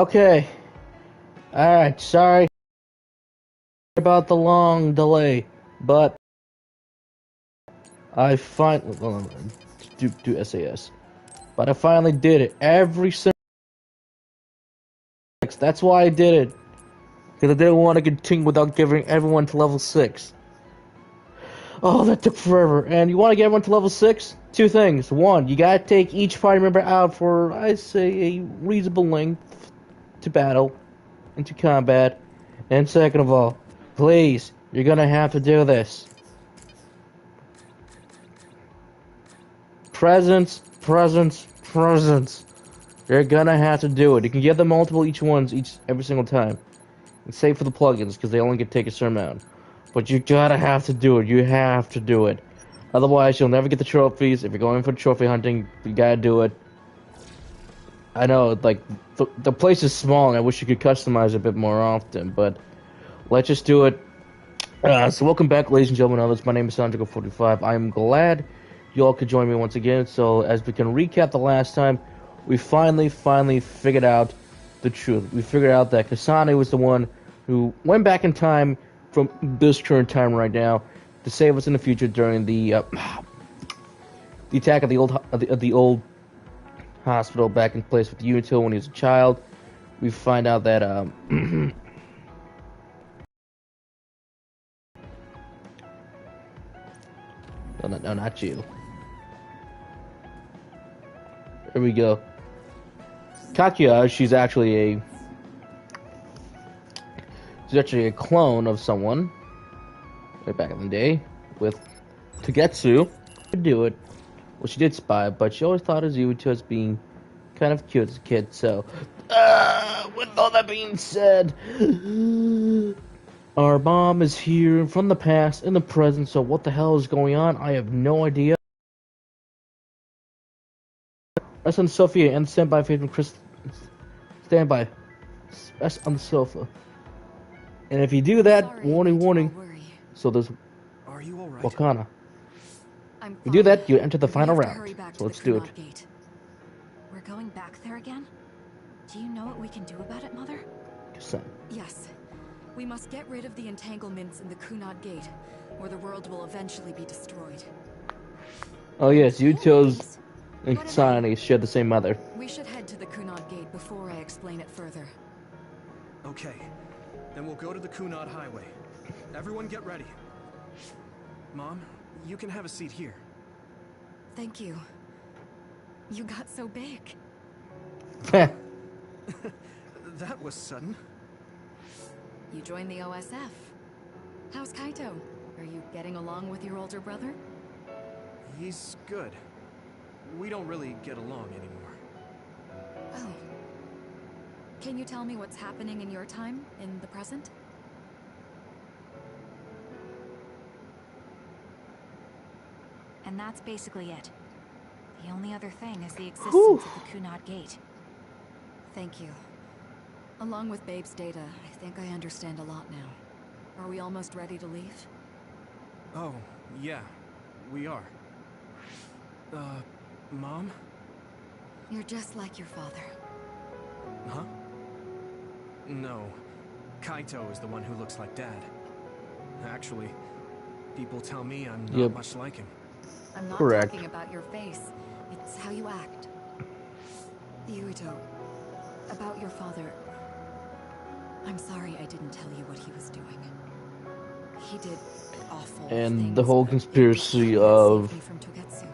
Okay. Alright, sorry about the long delay, but I finally do SAS. But I finally did it. Every single that's why I did it. Because I didn't want to continue without giving everyone to level 6. Oh, that took forever. And you want to get everyone to level 6? Two things. One, you gotta take each party member out for, I'd say, a reasonable length to battle, into combat. And second of all, please, you're gonna have to do this. Presents, presents, presents. You're gonna have to do it. You can get them multiple every single time. It's safe for the plugins because they only can take a certain amount. But you gotta have to do it. You have to do it. Otherwise, you'll never get the trophies. If you're going for trophy hunting, you gotta do it. I know, like, the place is small and I wish you could customize it a bit more often, but let's just do it. So welcome back, ladies and gentlemen, others. My name is Sandrigo45. I'm glad you all could join me once again. So as we can recap the last time, we finally figured out the truth. We figured out that Kasane was the one who went back in time from this current time right now to save us in the future during the attack of the old hospital back in place with Yuto when he was a child. We find out that no, not you. There we go. Kakia, she's actually a clone of someone way back in the day with Tagetsu. Could do it. Well, she did spy, but she always thought of Yuto as being kind of cute as a kid. So, with all that being said, our mom is here from the past, in the present. So, what the hell is going on? I have no idea. My son Sophia and standby faith from Chris. Standby. Rest on the sofa. And if you do that, Sorry, warning. So there's Are you all right? Wakana. I'm If you do fine. that, you enter the We final have to round. hurry back So to let's the do it. Kunad Gate. We're going back there again? Do you know what we can do about it, Mother? Son. Yes. We must get rid of the entanglements in the Kunad Gate, or the world will eventually be destroyed. Oh yes, Yuto's and What am I- Kasane share the same mother. We should head to the Kunad Gate before I explain it further. Okay. Then we'll go to the Kunad Highway. Everyone get ready. Mom, you can have a seat here. Thank you. You got so big. That was sudden. You joined the OSF. How's Kaito? Are you getting along with your older brother? He's good. We don't really get along anymore. Oh. Can you tell me what's happening in your time, in the present? And that's basically it. The only other thing is the existence Whew. of the Kunad Gate. Thank you. Along with Babe's data, I think I understand a lot now. Are we almost ready to leave? Oh, yeah. We are. Mom? You're just like your father. Huh? No. Kaito is the one who looks like Dad. Actually, people tell me I'm not much like him. I'm not Correct. talking about your face. It's how you act. Yuito, about your father. I'm sorry I didn't tell you what he was doing. He did awful And things, the whole but conspiracy it of saved me from Togetsu.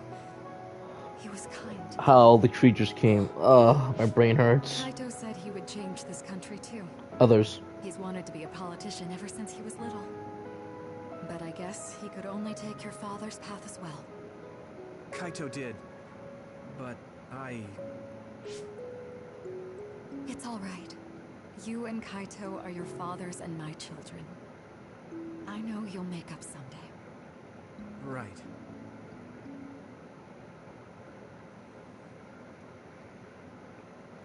He was kind. how the creatures came. My brain hurts. Kaito said he would change this country too. Others. He's wanted to be a politician ever since he was little. But I guess he could only take your father's path as well. Kaito did. But It's all right. You and Kaito are your fathers and my children. I know you'll make up someday. Right.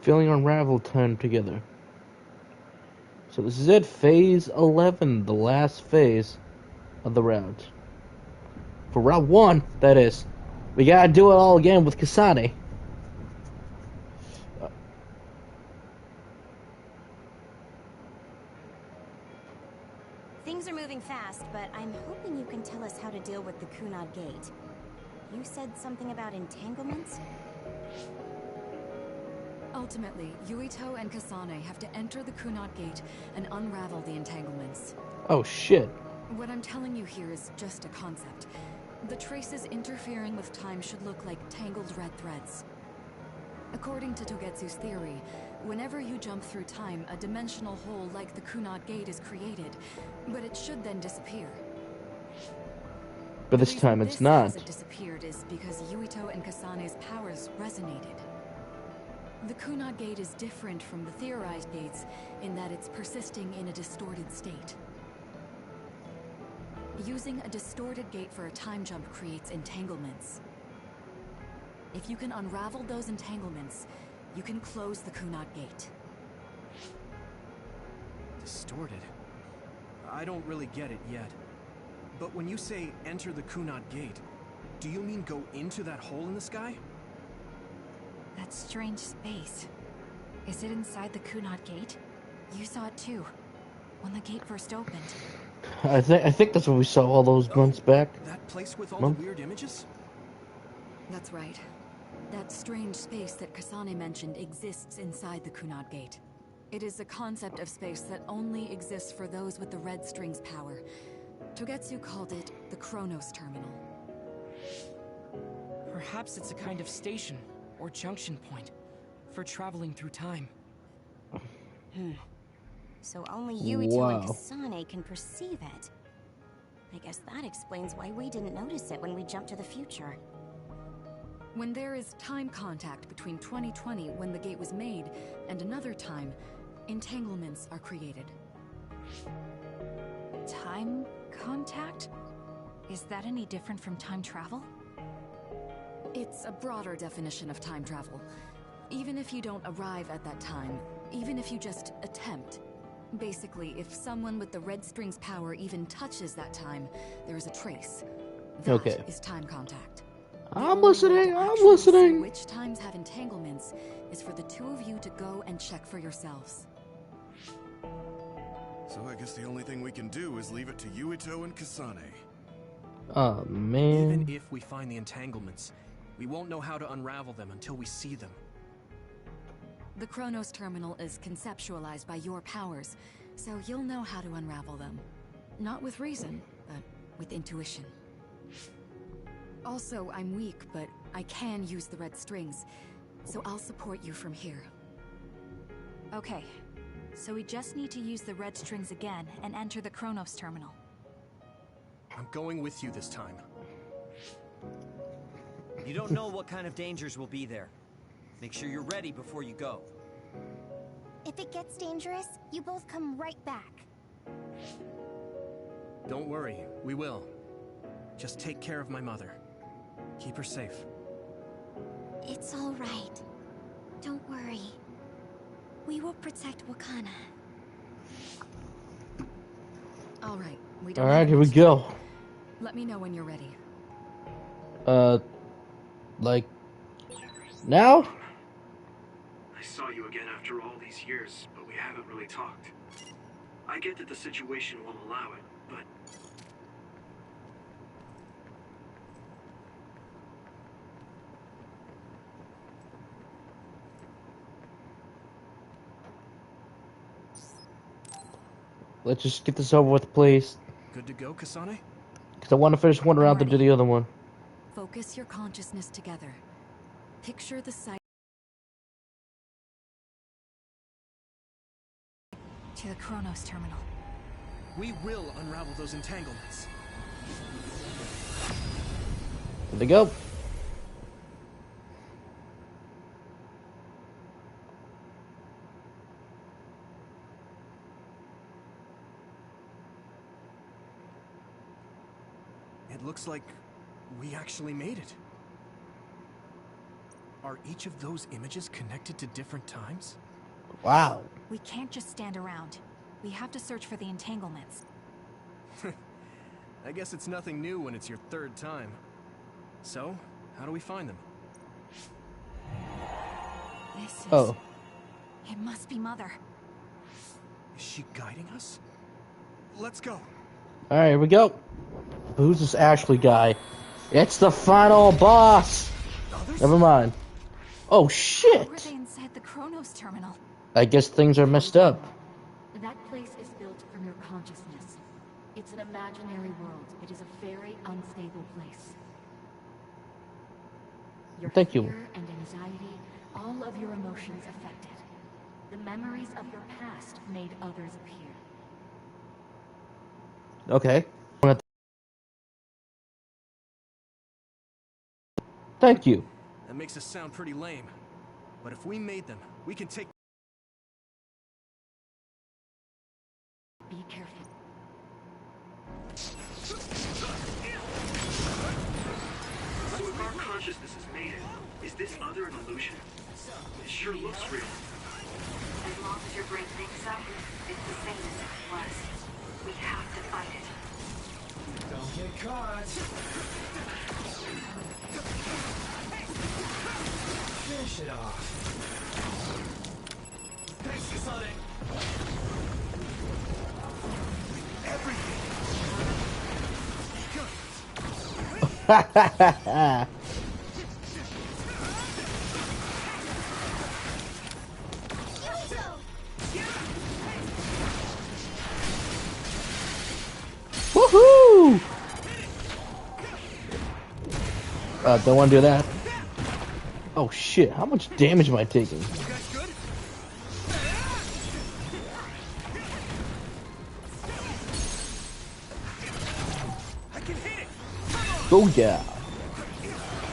Feeling unraveled time together. So this is it, phase 11, the last phase of the round. For round 1, that is. We gotta do it all again with Kasane. moving fast, but I'm hoping you can tell us how to deal with the Kunad Gate. You said something about entanglements? Ultimately, Yuito and Kasane have to enter the Kunad Gate and unravel the entanglements. Oh shit. What I'm telling you here is just a concept. The traces interfering with time should look like tangled red threads. According to Togetsu's theory, whenever you jump through time, a dimensional hole like the Kunad Gate is created, but it should then disappear. But The this reason time it's this not. hasn't disappeared is because Yuito and Kasane's powers resonated. The Kunad Gate is different from the theorized gates in that it's persisting in a distorted state. Using a distorted gate for a time jump creates entanglements. If you can unravel those entanglements, you can close the Kunad Gate. Distorted? I don't really get it yet. But when you say enter the Kunad Gate, do you mean go into that hole in the sky? That strange space. Is it inside the Kunad Gate? You saw it too, when the gate first opened. I think that's what we saw all those months back. That place with all Month? the weird images? That's right. That strange space that Kasane mentioned exists inside the Kunad Gate. It is a concept of space that only exists for those with the red string's power. Togetsu called it the Chronos Terminal. Perhaps it's a kind of station or junction point for traveling through time. So only Yuito and Wow. Kasane can perceive it. I guess that explains why we didn't notice it when we jumped to the future. When there is time contact between 2020, when the gate was made, and another time, entanglements are created. Time contact? Is that any different from time travel? It's a broader definition of time travel. Even if you don't arrive at that time, even if you just attempt. Basically, if someone with the red string's power even touches that time, there is a trace. That Okay. is time contact. I'm The only way listening, to I'm actually see listening. which times have entanglements is for the two of you to go and check for yourselves. So I guess the only thing we can do is leave it to Yuito and Kasane. Oh man. Even if we find the entanglements, we won't know how to unravel them until we see them. The Chronos Terminal is conceptualized by your powers, so you'll know how to unravel them. Not with reason, but with intuition. Also, I'm weak, but I can use the red strings, so I'll support you from here. Okay, so we just need to use the red strings again and enter the Chronos Terminal. I'm going with you this time. You don't know what kind of dangers will be there. Make sure you're ready before you go. If it gets dangerous, you both come right back. Don't worry, we will. Just take care of my mother. Keep her safe. It's all right. Don't worry. We will protect Wakana. All right, we don't. Alright, have here we much go. time. Let me know when you're ready. Like now? I saw you again after all these years, but we haven't really talked. I get that the situation won't allow it, but... Let's just get this over with, please. Good to go, Kasane? Because I want to finish one round to do the other one. Focus your consciousness together. Picture the sight To the Chronos Terminal. We will unravel those entanglements. Here they go. It looks like we actually made it. Are each of those images connected to different times? Wow. We can't just stand around. We have to search for the entanglements. I guess it's nothing new when it's your third time. So, how do we find them? This is... Oh. It must be Mother. Is she guiding us? Let's go. Alright, here we go. Who's this Ashley guy? It's the final boss! Never mind. Oh How were shit! they inside the Chronos terminal? I guess things are messed up. That place is built from your consciousness. It's an imaginary world. It is a very unstable place. Your Thank you. fear and anxiety, all of your emotions affected. The memories of your past made others appear. Okay. Thank you. That makes us sound pretty lame. But if we made them, we can take... Be careful. So if our consciousness has made it, is this other an illusion? It sure looks real. As long as your brain thinks so, it's the same as if it was. We have to fight it. Don't get caught! Finish it off. Thanks, Kasane! Everything! Woohoo! Don't want to do that. Oh shit, how much damage am I taking? You guys good? I can hit it! Go yeah.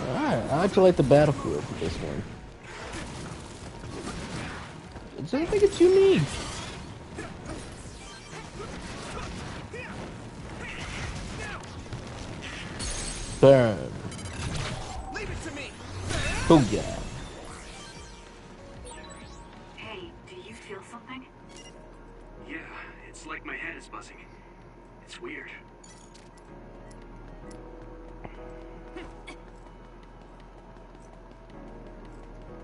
Alright, I actually like the battlefield for this one. I think it's unique. Burn. Leave it to me! Go yeah. Hey, do you feel something? Yeah, it's like my head is buzzing. It's weird.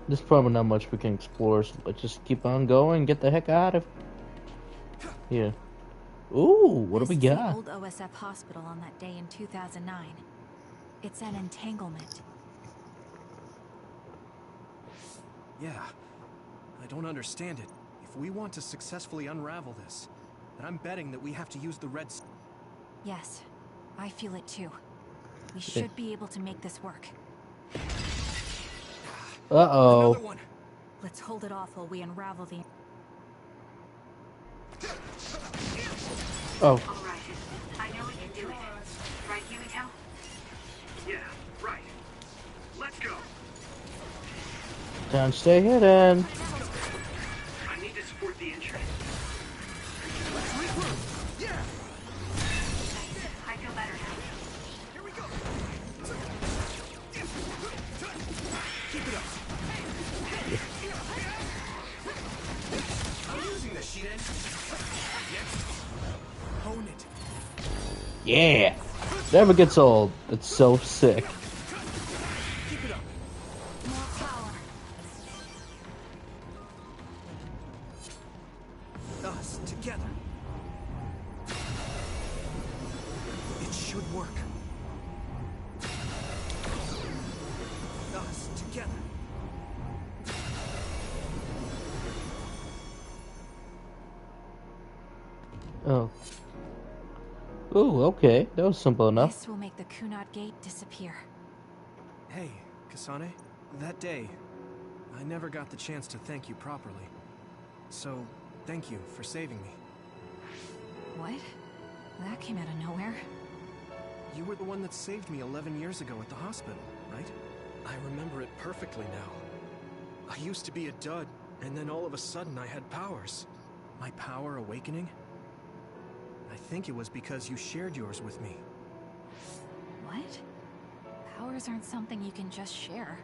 There's probably not much we can explore, so let's just keep on going, get the heck out of here. Ooh, what do we This is the got? old OSF hospital on that day in 2009. It's an entanglement. Yeah. I don't understand it. If we want to successfully unravel this, then I'm betting that we have to use the red... Yes, I feel it too. We should be able to make this work. Uh-oh. Another one! Let's hold it off while we unravel the... Oh. All right. I know we can do it. Right, Yumito? Yeah, right. Let's go. Don't stay hidden. I need to support the injured. Let's regroup! Yeah! I feel better now. Here we go! Keep it up! I'm using the sheet end. Next. Hone it. Yeah. Never gets old. It's so sick. Keep it up. More power. Us together. It should work. Us together. Oh. Ooh, okay. That was simple enough. This will make the Kunad Gate disappear. Hey, Kasane. That day, I never got the chance to thank you properly. So, thank you for saving me. What? That came out of nowhere. You were the one that saved me 11 years ago at the hospital, right? I remember it perfectly now. I used to be a dud, and then all of a sudden I had powers. My power awakening? I think it was because you shared yours with me. What? Powers aren't something you can just share.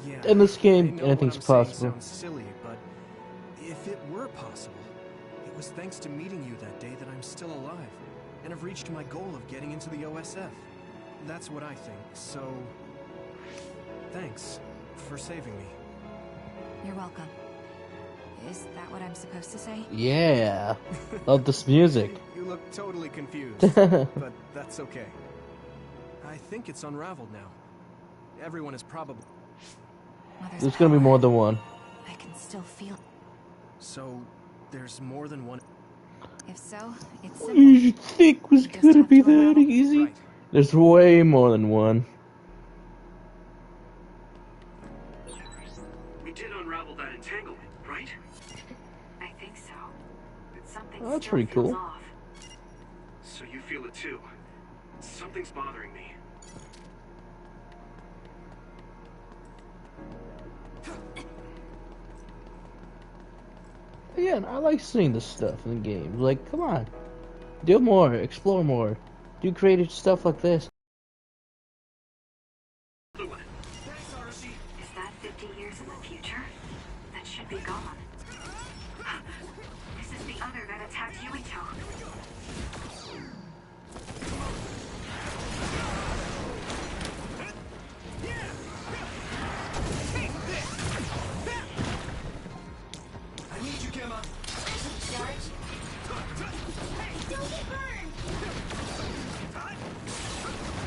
Yeah. In this game, I know anything's what I'm saying possible. sounds silly, but if it were possible, it was thanks to meeting you that day that I'm still alive, and have reached my goal of getting into the OSF. That's what I think, so... Thanks for saving me. You're welcome. Is that what I'm supposed to say? Yeah. Love this music. You look totally confused, but that's okay. I think it's unraveled now. Everyone is probably... There's gonna be more than one. I can still feel. So, there's more than one... If so, it's What simple. did you think was You just gonna have be to that unravel. easy? Right. There's way more than one. We did unravel that entanglement, right? I think so. But something Oh, that's still pretty feels cool. off. So you feel it too. Something's bothering me. Again, I like seeing this stuff in games. Like, come on. Do more, explore more. Do creative stuff like this. Other one. Is that 50 years in the future? That should be gone. This is the other that attacked Yuito. I need you, Gemma!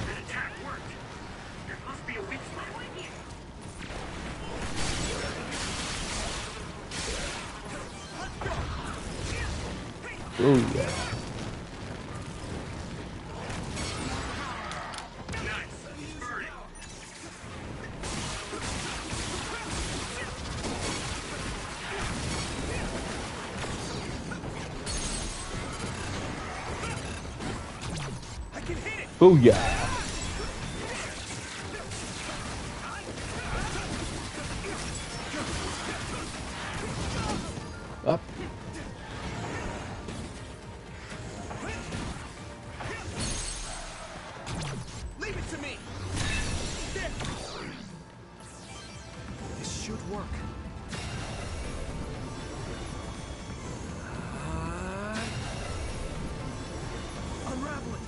That attack worked. There must be a weak spot. Oh yeah. Nice. Burn it. I can hit it! Booyah. Up. Leave it to me! This should work. Unravel it!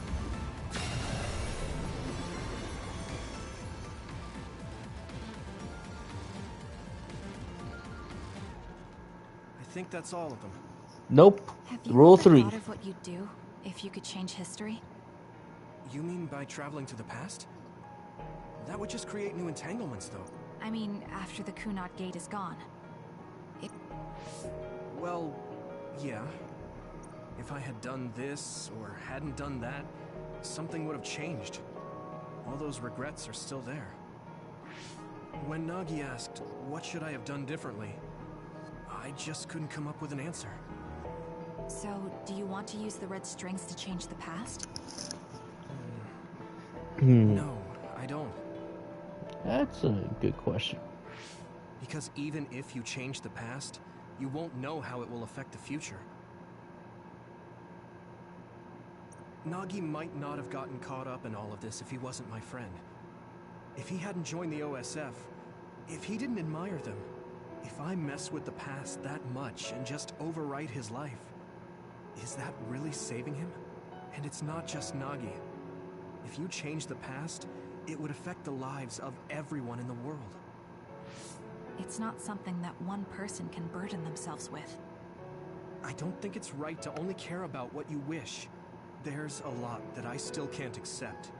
I think that's all of them. Nope. Have you Rule ever 3. thought of what you'd do if you could change history? You mean by traveling to the past? That would just create new entanglements, though. I mean, after the Kunat Gate is gone. Well, yeah. If I had done this, or hadn't done that, something would have changed. All those regrets are still there. When Nagi asked, what should I have done differently, I just couldn't come up with an answer. So, do you want to use the red strings to change the past? No, I don't. That's a good question. Because even if you change the past, you won't know how it will affect the future. Nagi might not have gotten caught up in all of this if he wasn't my friend. If he hadn't joined the OSF, if he didn't admire them, if I mess with the past that much and just overwrite his life, is that really saving him? And it's not just Nagi. If you change the past, it would affect the lives of everyone in the world. It's not something that one person can burden themselves with. I don't think it's right to only care about what you wish. There's a lot that I still can't accept.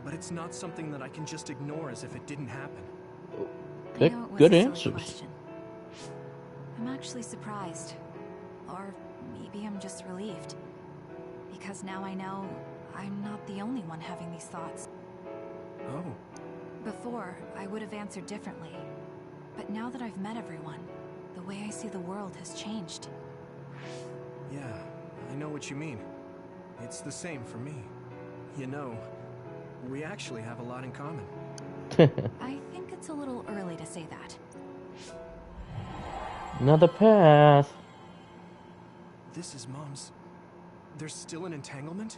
But it's not something that I can just ignore as if it didn't happen. I know it was Good a silly answers. question. I'm actually surprised. Or maybe I'm just relieved. Because now I know I'm not the only one having these thoughts. Oh. Before, I would have answered differently. But now that I've met everyone, the way I see the world has changed. Yeah, I know what you mean. It's the same for me. You know, we actually have a lot in common. I think it's a little early to say that. Another path. This is Mom's. There's still an entanglement?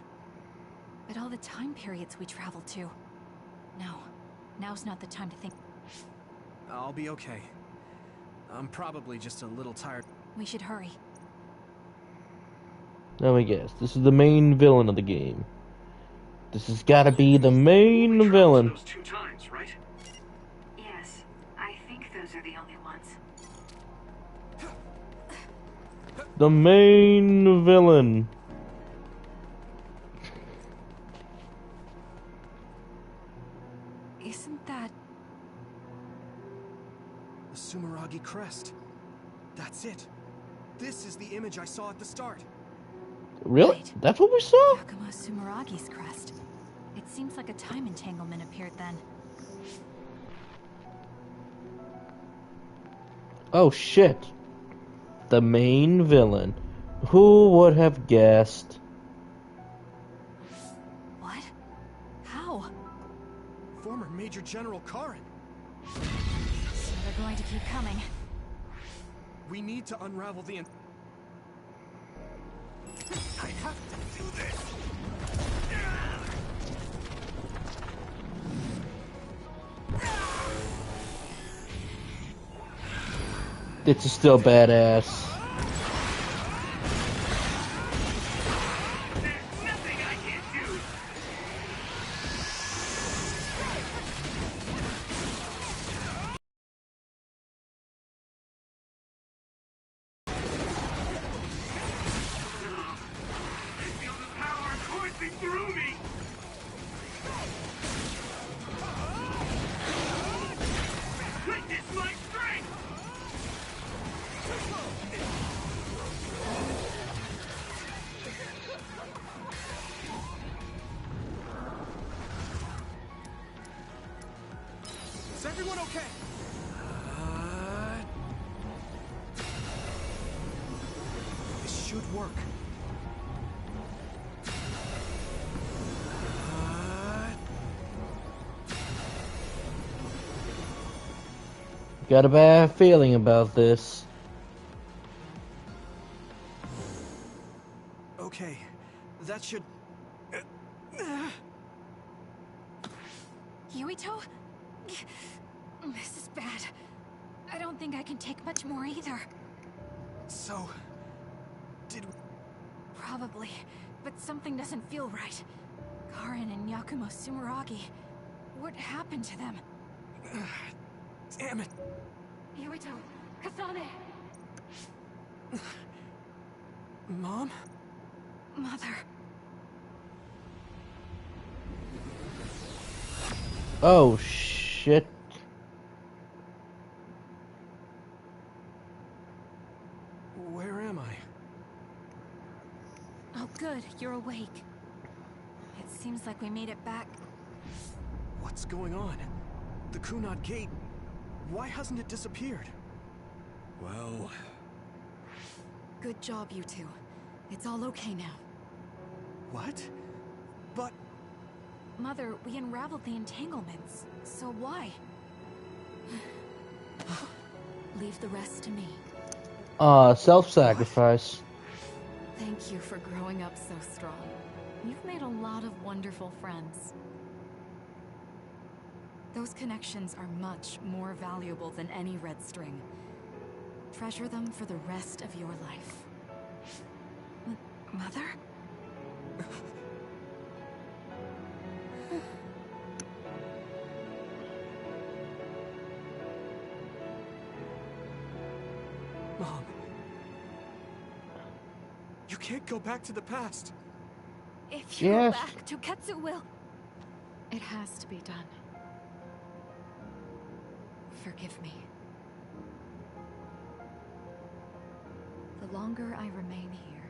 But all the time periods we traveled to. No, now's not the time to think. I'll be okay. I'm probably just a little tired. We should hurry. Let me guess. This is the main villain of the game. This has got to be the main villain. Those 2 times, right? Yes, I think those are the only ones. The main villain. Isn't that... The Sumeragi crest. That's it. This is the image I saw at the start. Really? Right. That's what we saw? Yakumo Sumeragi's crest. It seems like a time entanglement appeared then. Oh shit. The main villain. Who would have guessed? What? How? Former Major General Karen. So they're going to keep coming. We need to unravel the... I have to do this! It's still badass. Is everyone okay? This should work. Got a bad feeling about this. Okay, that should... Yuito? This is bad. I don't think I can take much more either. So... did... Probably, but something doesn't feel right. Karen and Yakumo Sumeragi. What happened to them? Damn it! Yuito, Kasane! Mom? Mother. Oh shit. Where am I? Oh good, you're awake. It seems like we made it back. What's going on? The Kunad Gate... Why hasn't it disappeared? Well... Good job, you two. It's all okay now. What? But... Mother, we unraveled the entanglements. So why? Leave the rest to me. Self-sacrifice. Thank you for growing up so strong. You've made a lot of wonderful friends. Those connections are much more valuable than any red string. Treasure them for the rest of your life. Mother? Mom... You can't go back to the past! If you Yes. go back, Toketsu will... It has to be done. Forgive me. The longer I remain here,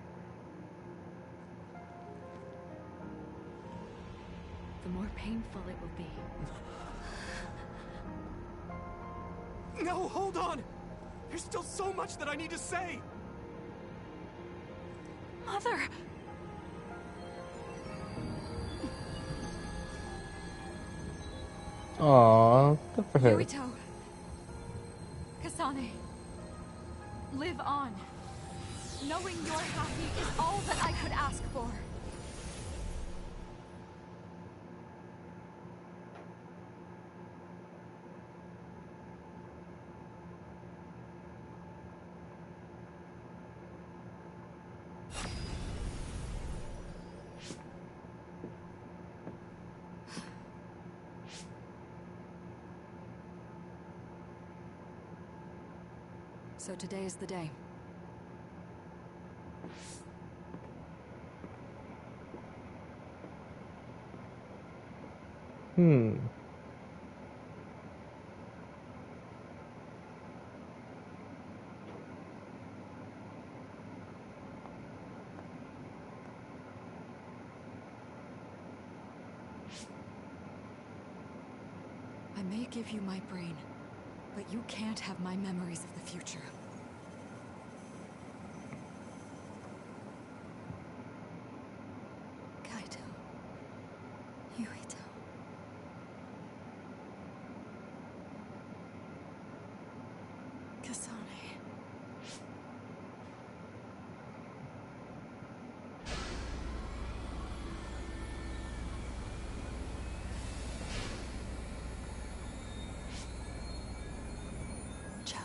the more painful it will be. No, hold on! There's still so much that I need to say! Mother! Aww, good for her. Yuito. Kasane. Live on. Knowing you're happy is all that I could ask for. So today is the day. Hmm. I may give you my brain, but you can't have my memories of the future. Kaito. Yuito. Kasane. Ciao.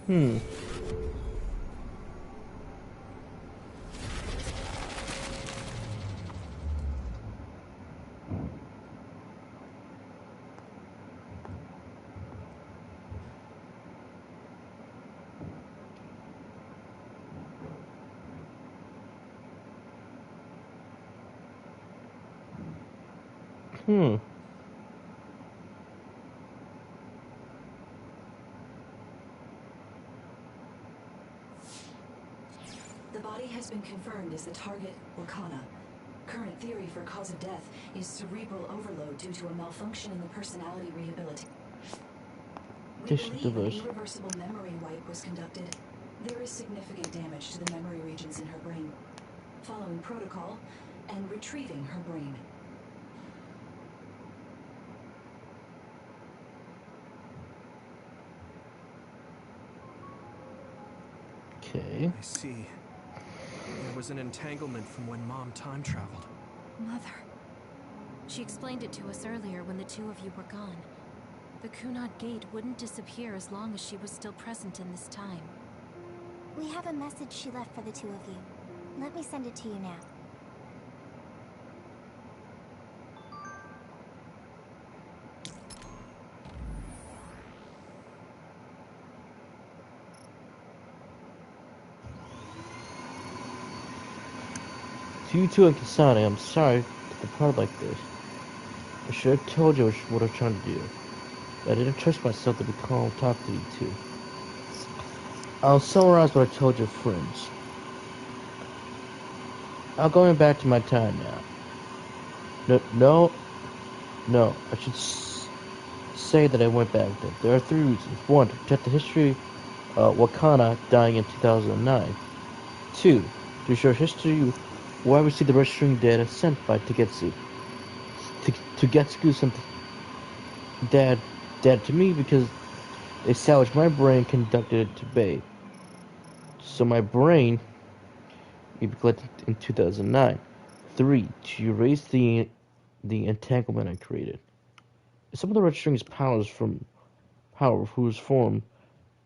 Hmm. Hmm. The body has been confirmed as the target, Wakana. Current theory for cause of death is cerebral overload due to a malfunction in the personality rehabilitation. We Tissue believe an device. irreversible memory wipe was conducted. There is significant damage to the memory regions in her brain. Following protocol and retrieving her brain. Okay. I see. There was an entanglement from when Mom time traveled. Mother. She explained it to us earlier when the two of you were gone. The Kunad Gate wouldn't disappear as long as she was still present in this time. We have a message she left for the two of you. Let me send it to you now. To you two and Kasane, I'm sorry to be part like this. I should have told you what I was trying to do. I didn't trust myself to be calm and talk to you two. I'll summarize what I told your friends. I'm going back to my time now. No. I should say that I went back then. There are three reasons. One, to protect the history of Wakana dying in 2009. Two, to show history why we see the registering data sent by Tagetsu. Tagetsu sent dad to me because they salvaged my brain and conducted it to Bay. So my brain will be collected in 2009. Three, to erase the entanglement I created. Some of the registering power whose form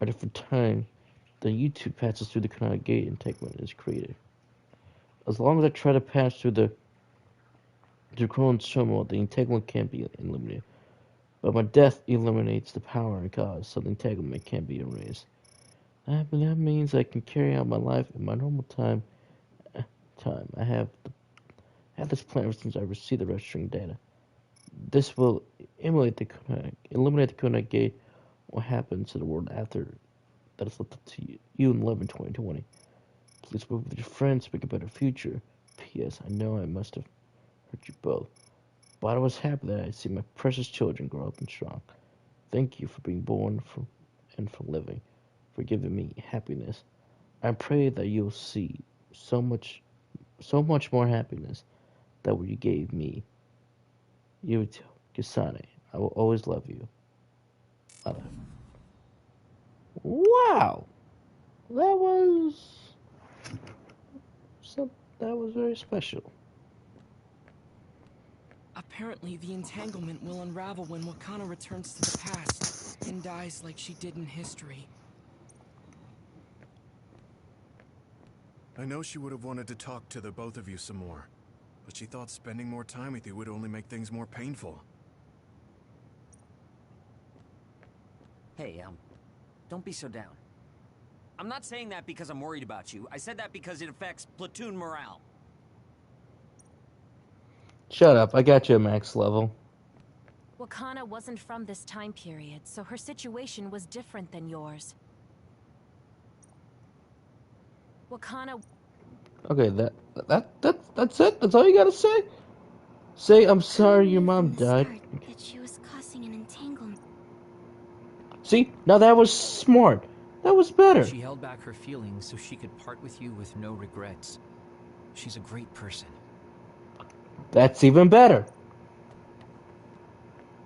at different time the YouTube passes through the Kanata Gate entanglement is created. As long as I try to pass through the chromosomal, the entanglement can't be eliminated. But my death eliminates the power I cause, so the entanglement can't be erased. That means I can carry out my life in my normal time. I have this plan ever since I received the registering data. This will eliminate the Kunai Gate. What happens to the world after that is left up to you in 11/2020. Please work with your friends, make a better future. P.S. I know I must have hurt you both, but I was happy that I see my precious children grow up and strong. Thank you for being born and for living, for giving me happiness. I pray that you'll see so much more happiness than what you gave me. Yuito Kisane, I will always love you. Wow, that was that was very special. Apparently, the entanglement will unravel when Wakana returns to the past and dies like she did in history. I know she would have wanted to talk to the both of you some more, but she thought spending more time with you would only make things more painful. Hey, don't be so down. I'm not saying that because I'm worried about you. I said that because it affects platoon morale. Shut up. I got you at max level. Wakana wasn't from this time period, so her situation was different than yours. Wakana... Okay, that's it? That's all you gotta say? Say, I'm sorry your mom died. That she was causing an entanglement. See? Now that was smart. That was better. She held back her feelings so she could part with you with no regrets. She's a great person. That's even better.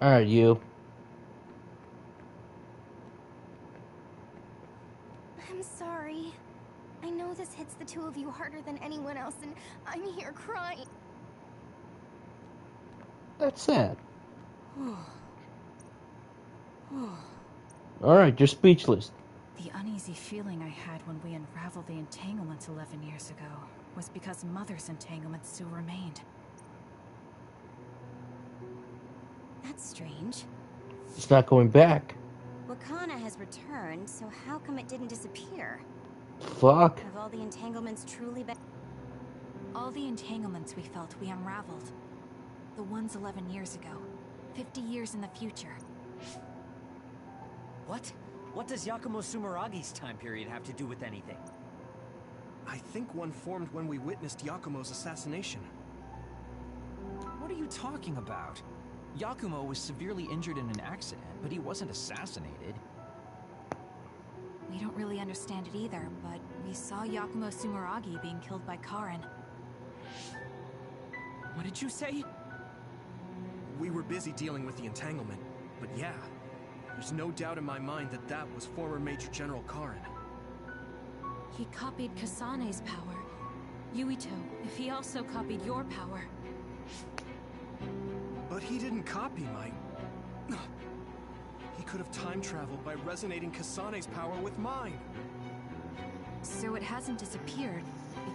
Alright, you. I'm sorry. I know this hits the two of you harder than anyone else, and I'm here crying. That's sad. Alright, you're speechless. The uneasy feeling I had when we unraveled the entanglements 11 years ago was because Mother's entanglement still remained. That's strange. It's not going back. Wakana has returned, so how come it didn't disappear? Fuck. Have all the entanglements truly been... All the entanglements we felt, we unraveled. The ones 11 years ago. 50 years in the future. What? What does Yakumo Sumeragi's time period have to do with anything? I think one formed when we witnessed Yakumo's assassination. What are you talking about? Yakumo was severely injured in an accident, but he wasn't assassinated. We don't really understand it either, but we saw Yakumo Sumeragi being killed by Karin. What did you say? We were busy dealing with the entanglement, but yeah, there's no doubt in my mind that that was former Major General Karin. He copied Kasane's power. Yuito, if he also copied your power. But he didn't copy my... He could have time traveled by resonating Kasane's power with mine. So it hasn't disappeared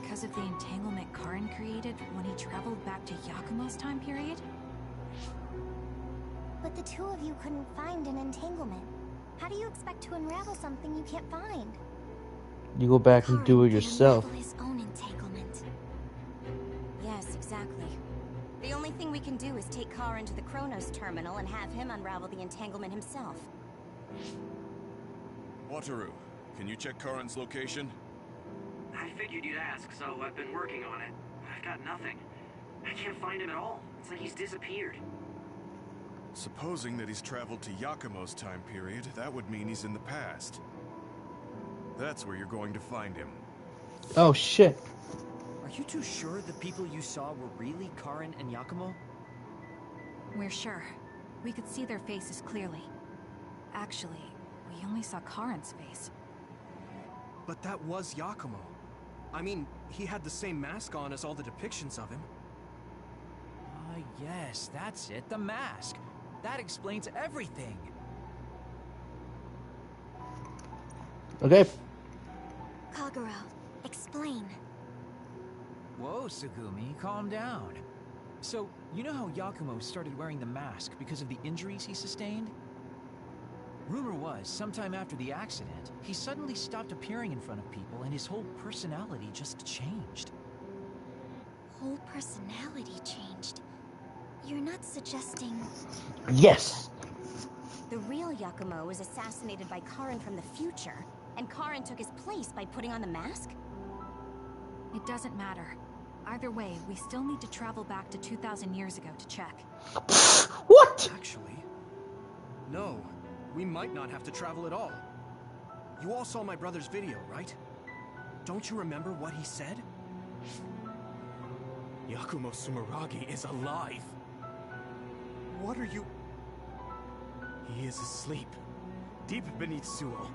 because of the entanglement Karin created when he traveled back to Yakumo's time period? But the two of you couldn't find an entanglement. How do you expect to unravel something you can't find? You go back and do it yourself. Unravel his own entanglement. Yes, exactly. The only thing we can do is take Karin to the Chronos terminal and have him unravel the entanglement himself. Wataru, can you check Karin's location? I figured you'd ask, so I've been working on it. I've got nothing. I can't find him at all. It's like he's disappeared. Supposing that he's traveled to Yakumo's time period, that would mean he's in the past. That's where you're going to find him. Oh shit. Are you too sure the people you saw were really Karin and Yakumo? We're sure. We could see their faces clearly. Actually, we only saw Karin's face. But that was Yakumo. I mean, he had the same mask on as all the depictions of him. Yes, that's it, the mask. That explains everything. Okay. Kagero, explain. Whoa, Tsugumi, calm down. So, you know how Yakumo started wearing the mask because of the injuries he sustained? Rumor was, sometime after the accident, he suddenly stopped appearing in front of people and his whole personality just changed. Whole personality changed. You're not suggesting... Yes! The real Yakumo was assassinated by Karin from the future, and Karin took his place by putting on the mask? It doesn't matter. Either way, we still need to travel back to 2,000 years ago to check. What? Actually, no. We might not have to travel at all. You all saw my brother's video, right? Don't you remember what he said? Yakumo Sumeragi is alive. What are you... He is asleep, deep beneath Suo.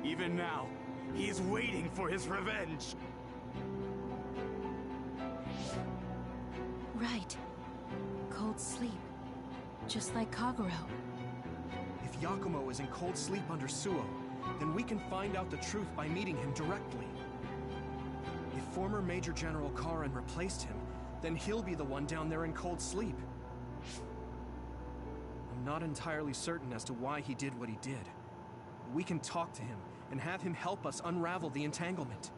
Even now, he is waiting for his revenge. Right. Cold sleep. Just like Kagero. If Yakumo is in cold sleep under Suo, then we can find out the truth by meeting him directly. If former Major General Karin replaced him, then he'll be the one down there in cold sleep. I'm not entirely certain as to why he did what he did. we can talk to him and have him help us unravel the entanglement.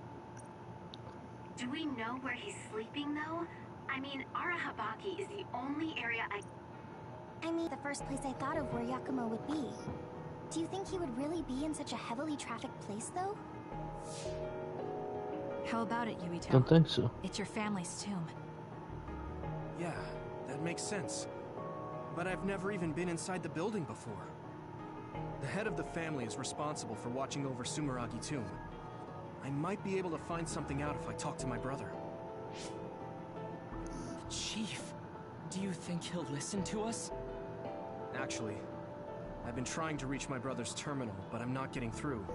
Do we know where he's sleeping, though? I mean, Arahabaki is the only area I mean, the first place I thought of where Yakumo would be. Do you think he would really be in such a heavily trafficked place, though? How about it, Yuito? Don't think so. It's your family's tomb. Yeah, that makes sense. But I've never even been inside the building before. The head of the family is responsible for watching over Sumeragi Tomb. I might be able to find something out if I talk to my brother. Chief, do you think he'll listen to us? Actually, I've been trying to reach my brother's terminal, but I'm not getting through.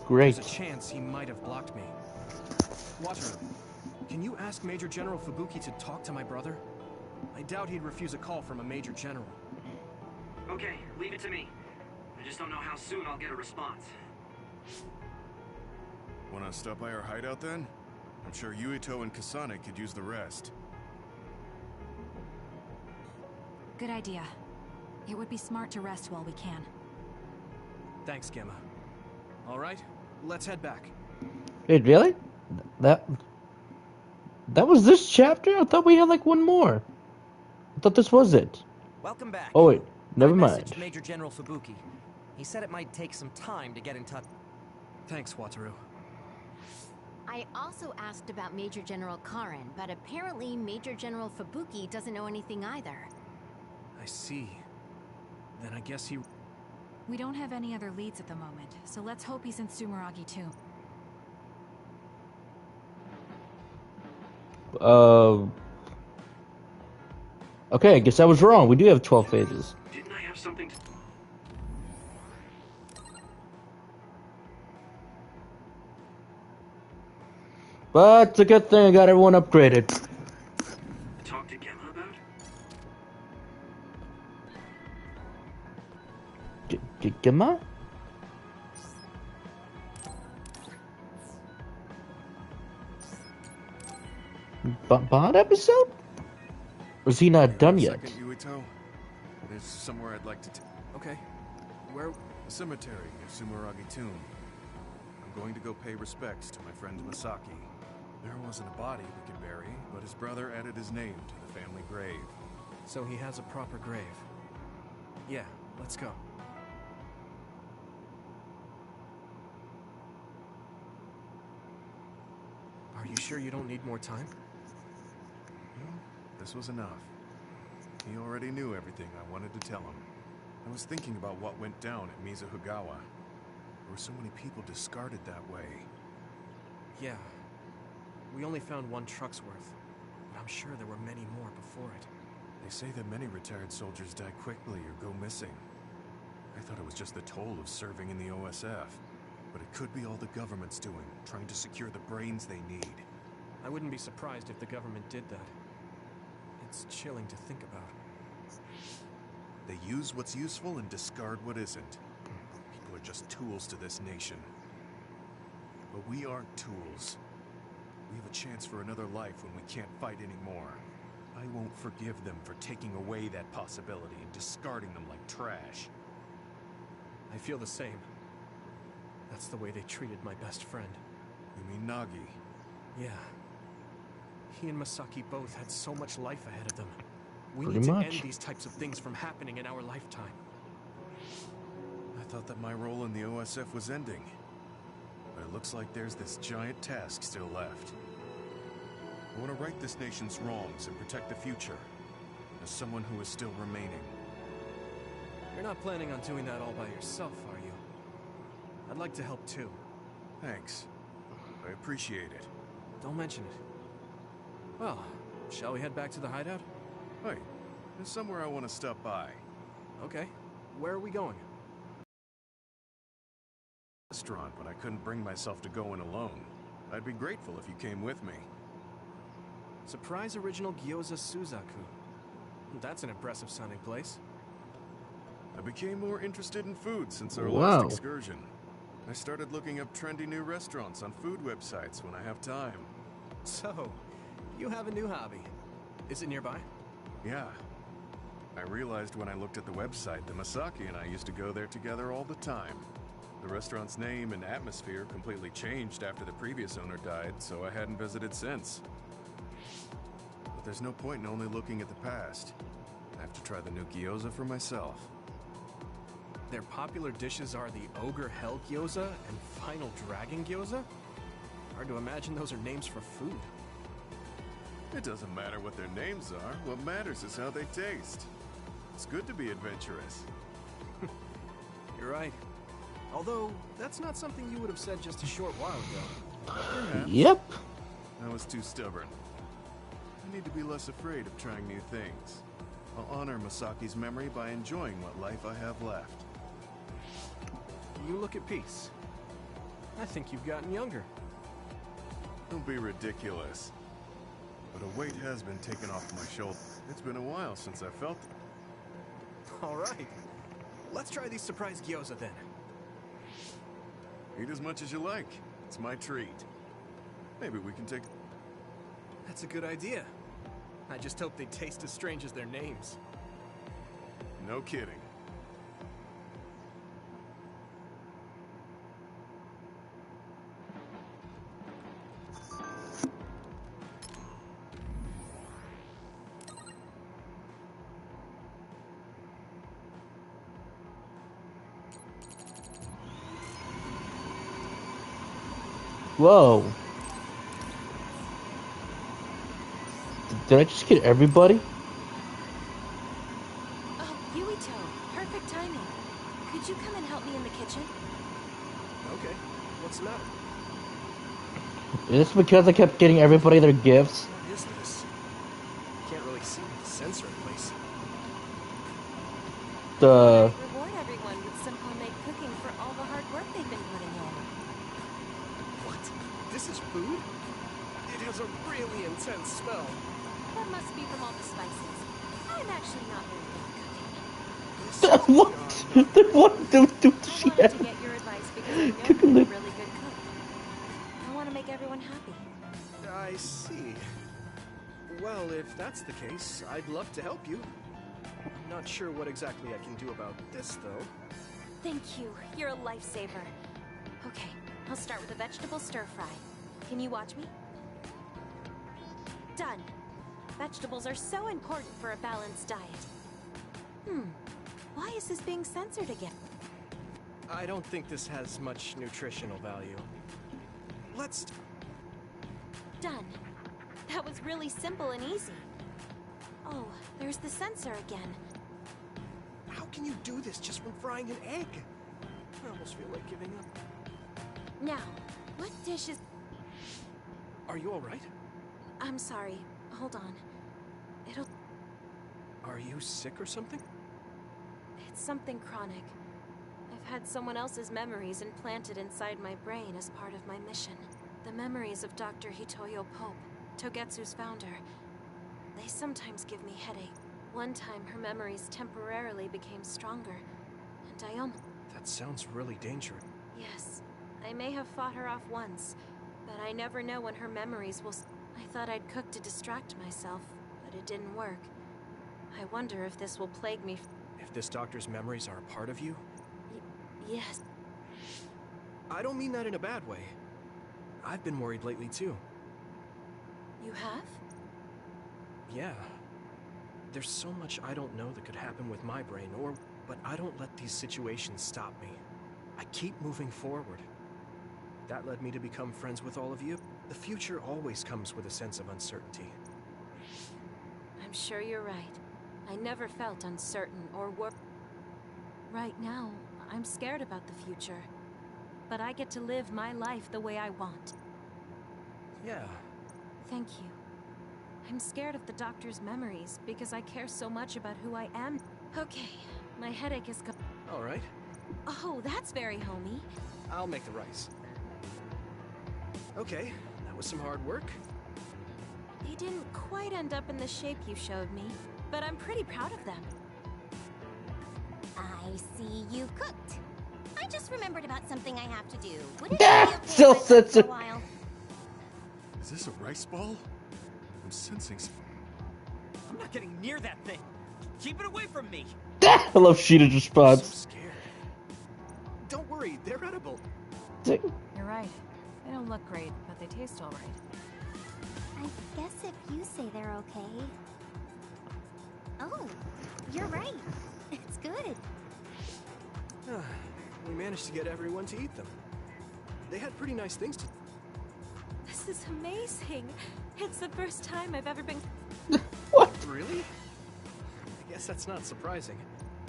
Great. There's a chance he might have blocked me. Wataru, can you ask Major General Fubuki to talk to my brother? I doubt he'd refuse a call from a Major General. Okay, leave it to me. I just don't know how soon I'll get a response. Wanna stop by our hideout then? I'm sure Yuito and Kasane could use the rest. Good idea. It would be smart to rest while we can. Thanks, Gemma. Alright, let's head back. Wait, really? That was this chapter? I thought we had like one more. I thought this was it. Welcome back. Oh wait, never I mind. messaged Major General Fubuki. He said it might take some time to get in touch. Thanks, Wataru. I also asked about Major General Karin, but apparently Major General Fubuki doesn't know anything either. I see. Then I guess he... We don't have any other leads at the moment, so let's hope he's in Sumeragi Tomb. Okay, I guess I was wrong. We do have 12 phases. Didn't I have something to... But it's a good thing I got everyone upgraded. talk to Gemma about? Gemma? Bond episode? Or is he not done yet? Second, Yuito. There's somewhere I'd like to Okay. Where? The cemetery of Sumeragi Tomb. I'm going to go pay respects to my friend Masaki. There wasn't a body we could bury, but his brother added his name to the family grave. So he has a proper grave. Yeah, let's go. Are you sure you don't need more time? No, this was enough. He already knew everything I wanted to tell him. I was thinking about what went down at Mizuhigawa. There were so many people discarded that way. Yeah. We only found one truck's worth, but I'm sure there were many more before it. They say that many retired soldiers die quickly or go missing. I thought it was just the toll of serving in the OSF. But it could be all the government's doing, trying to secure the brains they need. I wouldn't be surprised if the government did that. It's chilling to think about. They use what's useful and discard what isn't. People are just tools to this nation. But we aren't tools. We have a chance for another life when we can't fight anymore. I won't forgive them for taking away that possibility and discarding them like trash. I feel the same. That's the way they treated my best friend. You mean Nagi? Yeah. He and Masaki both had so much life ahead of them. We Pretty need to much. end these types of things from happening in our lifetime. I thought that my role in the OSF was ending. But it looks like there's this giant task still left. I want to right this nation's wrongs and protect the future. As someone who is still remaining. You're not planning on doing that all by yourself, are you? I'd like to help too. Thanks. I appreciate it. Don't mention it. Well, shall we head back to the hideout? Wait, there's somewhere I want to stop by. Okay. Where are we going? Restaurant, but I couldn't bring myself to go in alone. I'd be grateful if you came with me. Surprise Original Gyoza Suzaku. That's an impressive sounding place. I became more interested in food since our Wow. last excursion. I started looking up trendy new restaurants on food websites when I have time. So, you have a new hobby. Is it nearby? Yeah. I realized when I looked at the website that Masaki and I used to go there together all the time. The restaurant's name and atmosphere completely changed after the previous owner died, so I hadn't visited since. But there's no point in only looking at the past. I have to try the new gyoza for myself. Their popular dishes are the Ogre Hell Gyoza and Final Dragon Gyoza? Hard to imagine those are names for food. It doesn't matter what their names are. What matters is how they taste. It's good to be adventurous. You're right. Although, that's not something you would have said just a short while ago. Perhaps. Yep. I was too stubborn. I need to be less afraid of trying new things. I'll honor Masaki's memory by enjoying what life I have left. You look at peace. I think you've gotten younger. Don't be ridiculous. But a weight has been taken off my shoulder. It's been a while since I felt it. All right. Let's try these surprise gyoza then. Eat as much as you like. It's my treat. Maybe we can take... That's a good idea. I just hope they taste as strange as their names. No kidding. Whoa. Did I just get everybody? Oh, Yuito. Perfect timing. Could you come and help me in the kitchen? Okay. What's the matter? Is this because I kept getting everybody their gifts? What is this? Can't really see with the sensor in place. Reward everyone with some homemade cooking for all the hard work they've been putting in. What? This is food? It has a really intense smell. That must be from all the spices. I'm actually not very good at cooking. What? What? Do she I wanted have? to get your advice because I know you're a really good cook. I want to make everyone happy. I see. Well, if that's the case, I'd love to help you. I'm not sure what exactly I can do about this, though. Thank you. You're a lifesaver. Okay, I'll start with a vegetable stir-fry. Can you watch me? Done. Vegetables are so important for a balanced diet. Why is this being censored again? I don't think this has much nutritional value. Let's... Done. That was really simple and easy. Oh, there's the censor again. How can you do this just from frying an egg? I almost feel like giving up. Now, what dish is... Are you alright? I'm sorry. Hold on. It'll... Are you sick or something? It's something chronic. I've had someone else's memories implanted inside my brain as part of my mission. The memories of Dr. Hitoyo Pope, Togetsu's founder. They sometimes give me headache. One time her memories temporarily became stronger, and I almost... That sounds really dangerous. Yes, I may have fought her off once, but I never know when her memories will... I thought I'd cook to distract myself, but it didn't work. I wonder if this will plague me... If this doctor's memories are a part of you? Yes. I don't mean that in a bad way. I've been worried lately, too. You have? Yeah. There's so much I don't know that could happen with my brain, but I don't let these situations stop me. I keep moving forward. That led me to become friends with all of you. The future always comes with a sense of uncertainty. I'm sure you're right. I never felt uncertain or worried. Right now, I'm scared about the future. But I get to live my life the way I want. Yeah. Thank you. I'm scared of the doctor's memories because I care so much about who I am. Okay, my headache is All right. Oh, that's very homey. I'll make the rice. Okay, that was some hard work. They didn't quite end up in the shape you showed me, but I'm pretty proud of them. I see you cooked. I just remembered about something I have to do. Would it be okay Still if I left for censored. a while? Is this a rice ball? I'm sensing... I'm not getting near that thing. Keep it away from me. I love Sheeta's response. So scared. Don't worry. worry, they're edible. You're right. They don't look great, but they taste all right. I guess if you say they're okay. Oh, you're right. It's good. We managed to get everyone to eat them. They had pretty nice things to... This is amazing. It's the first time I've ever been... What? Really? I guess that's not surprising.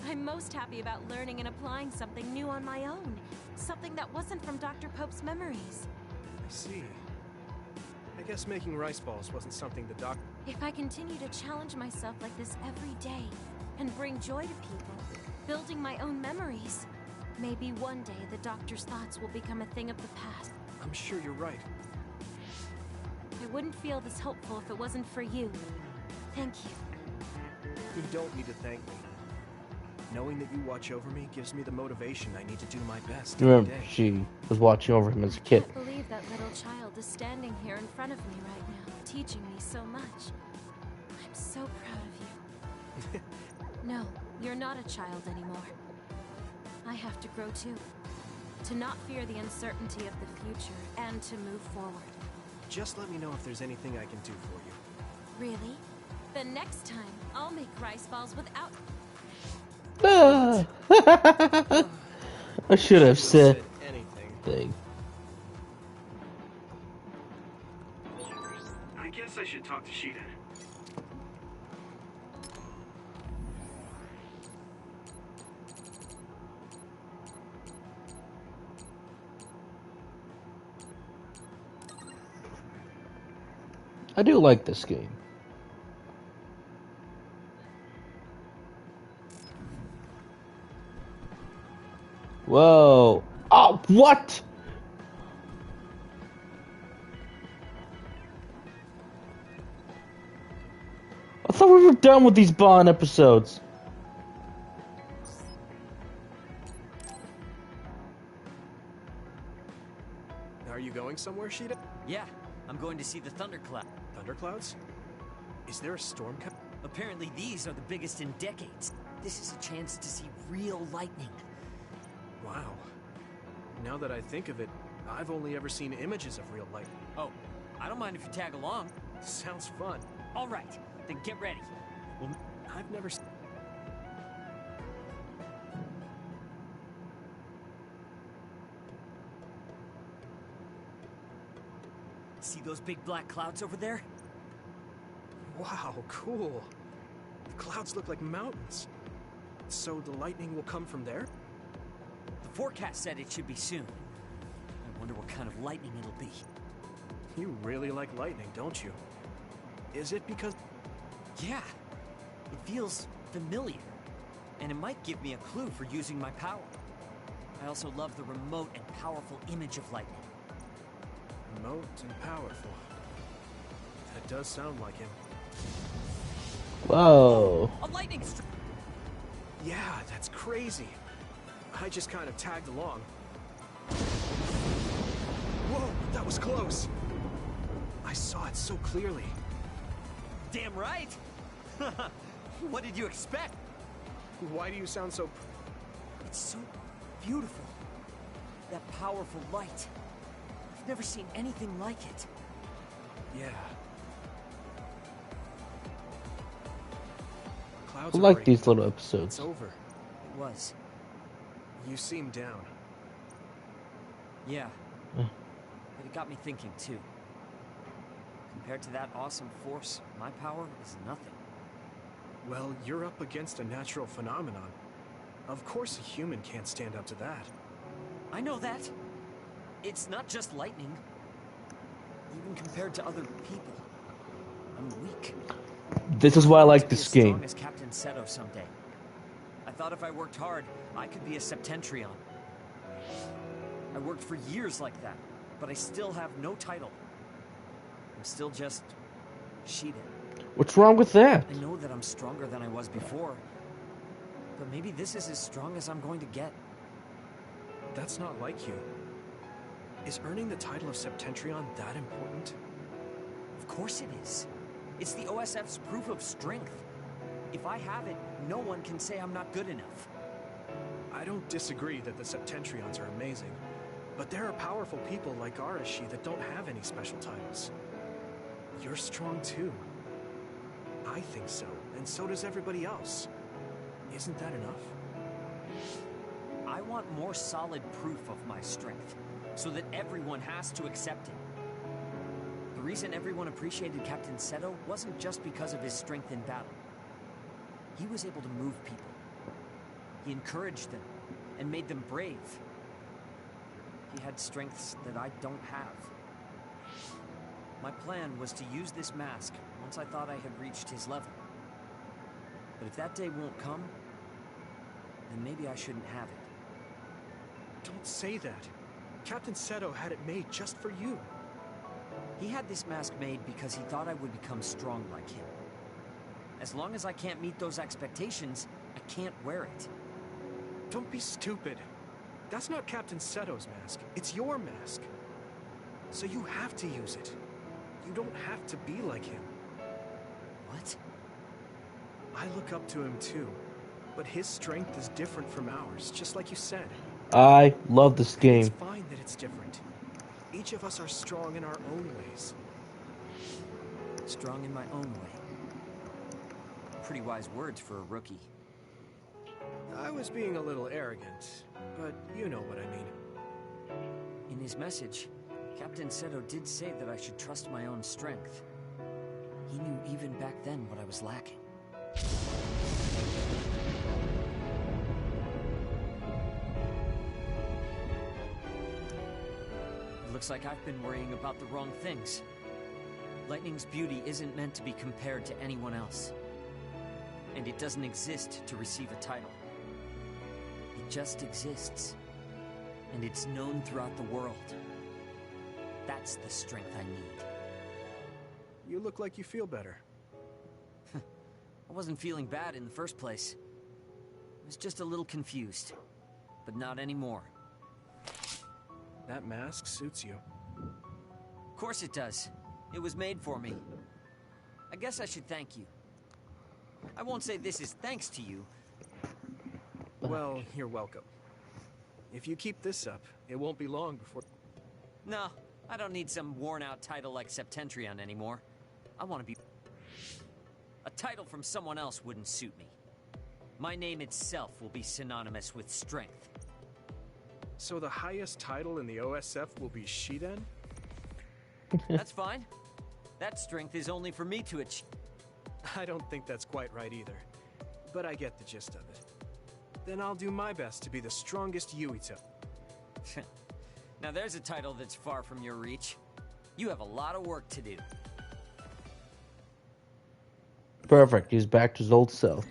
I'm most happy about learning and applying something new on my own. Something that wasn't from Dr. Pope's memories. I see. I guess making rice balls wasn't something the doc... If I continue to challenge myself like this every day and bring joy to people, building my own memories, maybe one day the doctor's thoughts will become a thing of the past. I'm sure you're right. I wouldn't feel this hopeful if it wasn't for you. Thank you. You don't need to thank me. Knowing that you watch over me gives me the motivation I need to do my best every Remember, day. she was watching over him as a kid. I can't believe that little child is standing here in front of me right now, teaching me so much. I'm so proud of you. No, you're not a child anymore. I have to grow too. To not fear the uncertainty of the future and to move forward. Just let me know if there's anything I can do for you. Really? Then next time, I'll make rice balls without... I should have said anything. I guess I should talk to Sheeta. I do like this game. Whoa. Oh, what? I thought we were done with these Bond episodes. Are you going somewhere, Sheeta? Yeah, I'm going to see the thundercloud. Thunderclouds? Is there a storm coming? Apparently these are the biggest in decades. This is a chance to see real lightning. Wow. Now that I think of it, I've only ever seen images of real lightning. Oh, I don't mind if you tag along. Sounds fun. All right, then get ready. Well, I've never seen... See those big black clouds over there? Wow, cool. The clouds look like mountains. So the lightning will come from there? The forecast said it should be soon. I wonder what kind of lightning it'll be. You really like lightning, don't you? Is it because... Yeah, it feels familiar. And it might give me a clue for using my power. I also love the remote and powerful image of lightning. Remote and powerful. That does sound like him. Whoa. A lightning strike! Yeah, that's crazy. I just kind of tagged along. Whoa, that was close. I saw it so clearly. Damn right! What did you expect? Why do you sound so... It's so beautiful. That powerful light. I've never seen anything like it. Yeah. I like these little episodes. It's over. It was. You seem down. Yeah. But it got me thinking, too. Compared to that awesome force, my power is nothing. Well, you're up against a natural phenomenon. Of course a human can't stand up to that. I know that. It's not just lightning. Even compared to other people, I'm weak. This is why I like this game. Strong as Captain Seto someday. I thought if I worked hard, I could be a Septentrion. I worked for years like that, but I still have no title. I'm still just Sheeta. What's wrong with that? I know that I'm stronger than I was before, but maybe this is as strong as I'm going to get. That's not like you. Is earning the title of Septentrion that important? Of course it is. It's the OSF's proof of strength. If I have it, no one can say I'm not good enough. I don't disagree that the Septentrions are amazing, but there are powerful people like Arashi that don't have any special titles. You're strong too. I think so, and so does everybody else. Isn't that enough? I want more solid proof of my strength, so that everyone has to accept it. The reason everyone appreciated Captain Seto wasn't just because of his strength in battle. He was able to move people. He encouraged them, and made them brave. He had strengths that I don't have. My plan was to use this mask once I thought I had reached his level. But if that day won't come, then maybe I shouldn't have it. Don't say that. Captain Seto had it made just for you. He had this mask made because he thought I would become strong like him. As long as I can't meet those expectations, I can't wear it. Don't be stupid. That's not Captain Seto's mask. It's your mask. So you have to use it. You don't have to be like him. What? I look up to him too, but his strength is different from ours, just like you said. I love this game. It's fine that it's different. Each of us are strong in our own ways. Strong in my own way. Pretty wise words for a rookie. I was being a little arrogant, but you know what I mean. In his message, Captain Seto did say that I should trust my own strength. He knew even back then what I was lacking. It looks like I've been worrying about the wrong things. Lightning's beauty isn't meant to be compared to anyone else. And it doesn't exist to receive a title. It just exists. And it's known throughout the world. That's the strength I need. You look like you feel better. I wasn't feeling bad in the first place. I was just a little confused. But not anymore. That mask suits you. Of course it does. It was made for me. I guess I should thank you. I won't say this is thanks to you. Well, you're welcome. If you keep this up, it won't be long before... No, I don't need some worn-out title like Septentrion anymore. I want to be... A title from someone else wouldn't suit me. My name itself will be synonymous with strength. So the highest title in the OSF will be Shiden? That's fine. That strength is only for me to achieve. I don't think that's quite right either. But I get the gist of it. Then I'll do my best to be the strongest Yuito. Now there's a title that's far from your reach. You have a lot of work to do. Perfect. He's back to his old self.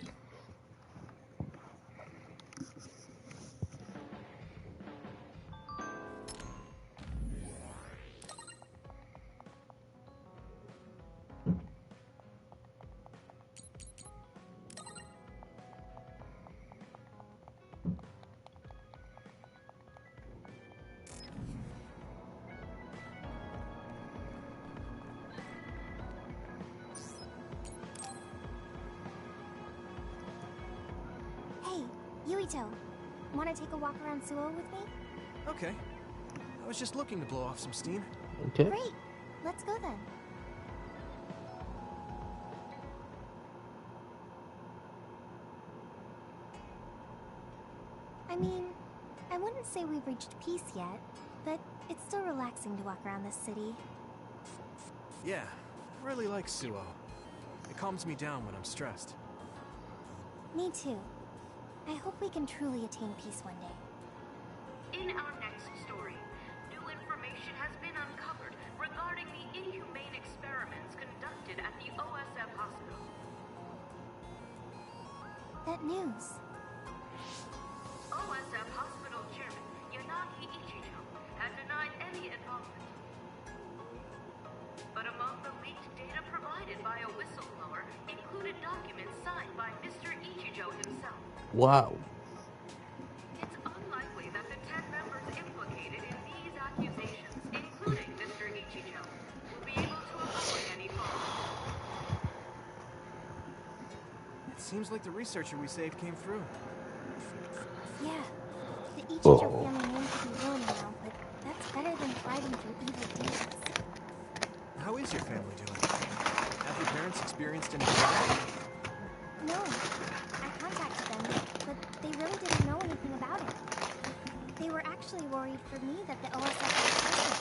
Yuito, want to take a walk around Suo with me? Okay. I was just looking to blow off some steam. Okay. Great. Let's go then. I mean, I wouldn't say we've reached peace yet, but it's still relaxing to walk around this city. Yeah, I really like Suo. It calms me down when I'm stressed. Me too. I hope we can truly attain peace one day. In our next story, new information has been uncovered regarding the inhumane experiments conducted at the OSF hospital. That news. OSF hospital chairman Yanagi Ichijo has denied any involvement. But among the leaked data provided by a whistleblower included documents signed by Mr. Ichijo himself. Wow. It's unlikely that the 10 members implicated in these accusations, including Mr. Ichijo, will be able to avoid any fault. It seems like the researcher we saved came through. Yeah, Ichijo family name could be ruined now, but that's better than thriving through evil deeds. How is your family doing? Have your parents experienced any trauma? No, I contacted them, but they really didn't know anything about it. They were actually worried for me that the OSF was missing.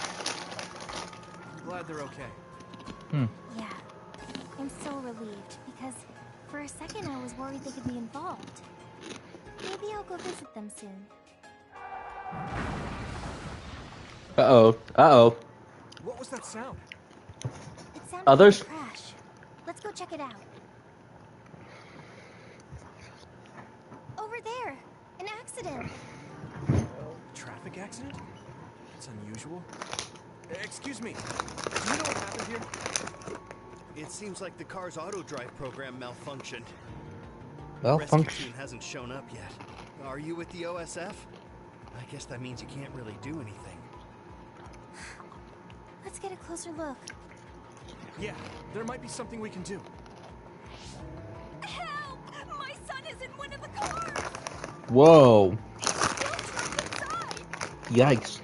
I'm glad they're okay. Yeah, I'm so relieved, because for a second I was worried they could be involved. Maybe I'll go visit them soon. Uh-oh. Uh-oh. What was that sound? It sounded Others? like a crash. Let's go check it out. Over there! An accident! Traffic accident? That's unusual. Excuse me. Do you know what happened here? It seems like the car's auto-drive program malfunctioned. Malfunction? Rescue team hasn't shown up yet. Are you with the OSF? I guess that means you can't really do anything. Let's get a closer look. Yeah, there might be something we can do. Help! My son is in one of the cars! Whoa. Yikes.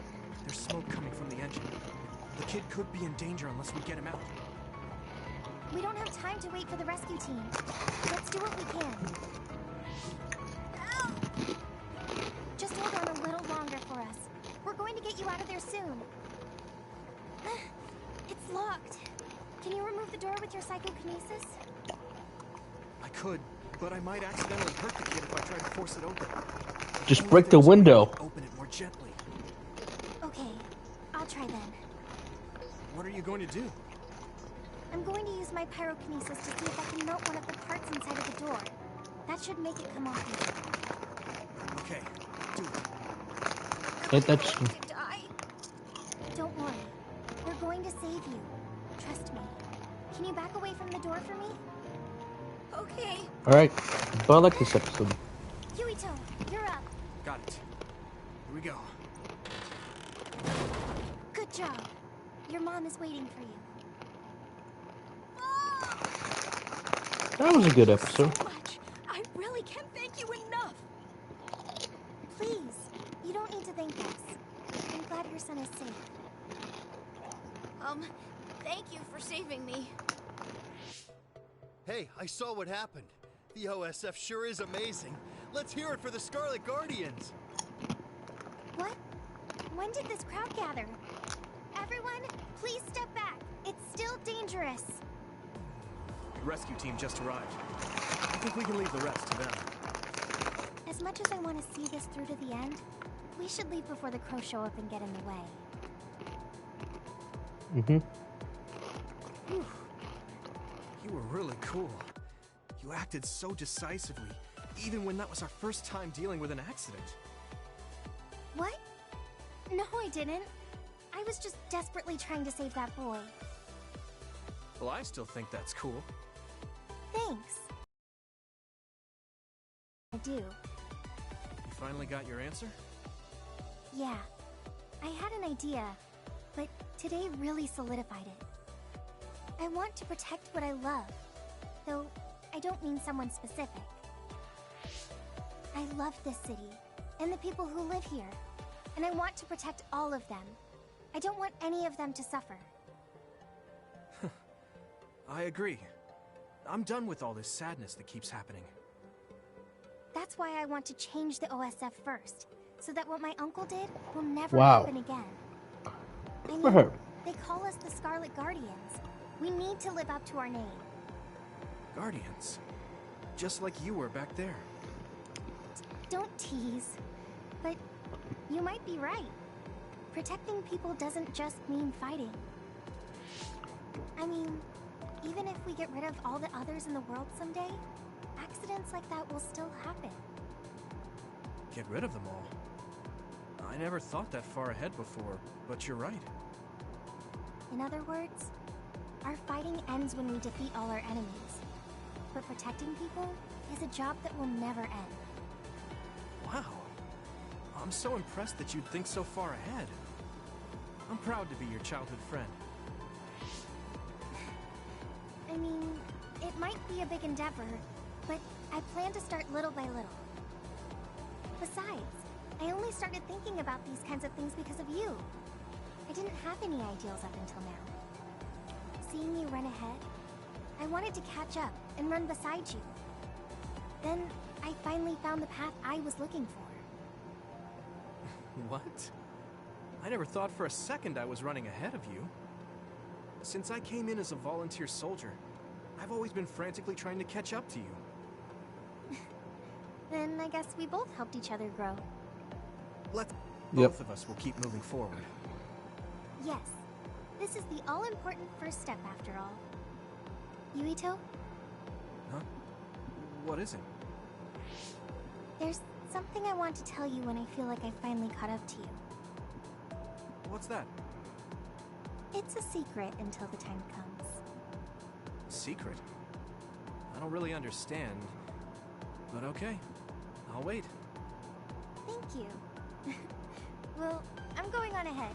There's smoke coming from the engine. The kid could be in danger unless we get him out. We don't have time to wait for the rescue team. Let's do what we can. Just hold on a little longer for us. We're going to get you out of there soon. It's locked. Can you remove the door with your psychokinesis? I could, but I might accidentally hurt the kid if I try to force it open. Just break the window. Open it more gently. Okay, I'll try then. What are you going to do? I'm going to use my pyrokinesis to see if I can melt one of the parts inside of the door. That should make it come off easier. Okay, do it. Hey, that's... Don't worry. We're going to save you. Trust me. Can you back away from the door for me? Okay. Alright. But I like this episode. Yuito, you're up. Got it. Here we go. Good job. Your mom is waiting for you. That was a good episode. So much. I really can't thank you enough. Please, you don't need to thank us. I'm glad your son is safe. Thank you for saving me. Hey, I saw what happened. The OSF sure is amazing. Let's hear it for the Scarlet Guardians. What? When did this crowd gather? Everyone, please step back. It's still dangerous. The rescue team just arrived. I think we can leave the rest to them. As much as I want to see this through to the end, we should leave before the crows show up and get in the way. Whew. You were really cool. You acted so decisively, even when that was our first time dealing with an accident. What? No, I didn't. I was just desperately trying to save that boy. Well, I still think that's cool. Thanks. I do. You finally got your answer? Yeah. I had an idea, but today really solidified it. I want to protect what I love, though I don't mean someone specific. I love this city, and the people who live here, and I want to protect all of them. I don't want any of them to suffer. I agree. I'm done with all this sadness that keeps happening. That's why I want to change the OSF first, so that what my uncle did will never Wow. happen again. I For mean, her. they call us the Scarlet Guardians. We need to live up to our name. Guardians. Just like you were back there. Don't tease. But you might be right. Protecting people doesn't just mean fighting. I mean, even if we get rid of all the others in the world someday, accidents like that will still happen. Get rid of them all. I never thought that far ahead before, but you're right. In other words, our fighting ends when we defeat all our enemies. But protecting people is a job that will never end. Wow. I'm so impressed that you'd think so far ahead. I'm proud to be your childhood friend. I mean, it might be a big endeavor, but I plan to start little by little. Besides, I only started thinking about these kinds of things because of you. I didn't have any ideals up until now. Seeing you run ahead, I wanted to catch up and run beside you. Then, I finally found the path I was looking for. What? I never thought for a second I was running ahead of you. Since I came in as a volunteer soldier, I've always been frantically trying to catch up to you. Then I guess we both helped each other grow. Both of us will keep moving forward. Yes. This is the all-important first step after all. Yuito? Huh? What is it? There's something I want to tell you when I feel like I finally caught up to you. What's that? It's a secret until the time comes. Secret? I don't really understand, but okay. I'll wait. Thank you. Well, I'm going on ahead.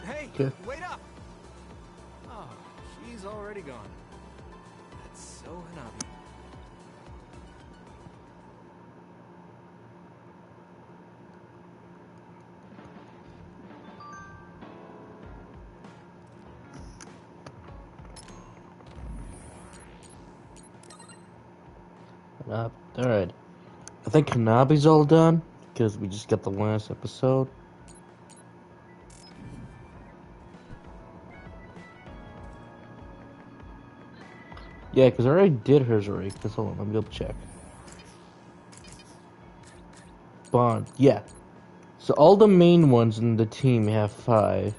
Hey, wait up! Oh, she's already gone. That's so Hanabi. Alright. I think Hanabi's all done, because we just got the last episode. Yeah, because I already did hers already. Because hold on, let me go check. Bond, yeah. So all the main ones in the team have 5.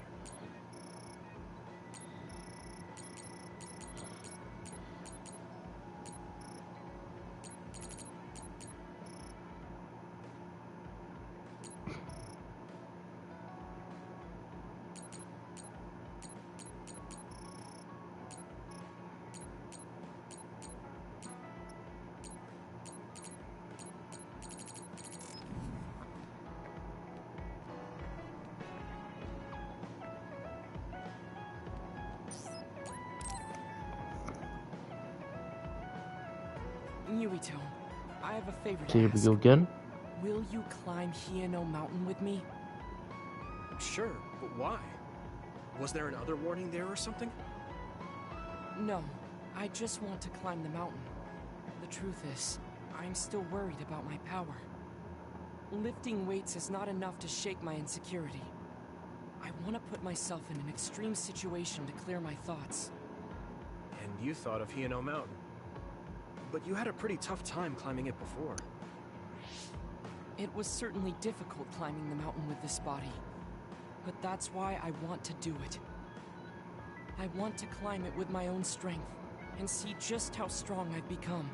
Yuito, I have a favor to So here we ask. go again. Will you climb Hieno Mountain with me? Sure, but why? Was there another warning there or something? No, I just want to climb the mountain. The truth is, I'm still worried about my power. Lifting weights is not enough to shake my insecurity. I want to put myself in an extreme situation to clear my thoughts. And you thought of Hieno Mountain. But you had a pretty tough time climbing it before. It was certainly difficult climbing the mountain with this body. But that's why I want to do it. I want to climb it with my own strength, and see just how strong I've become.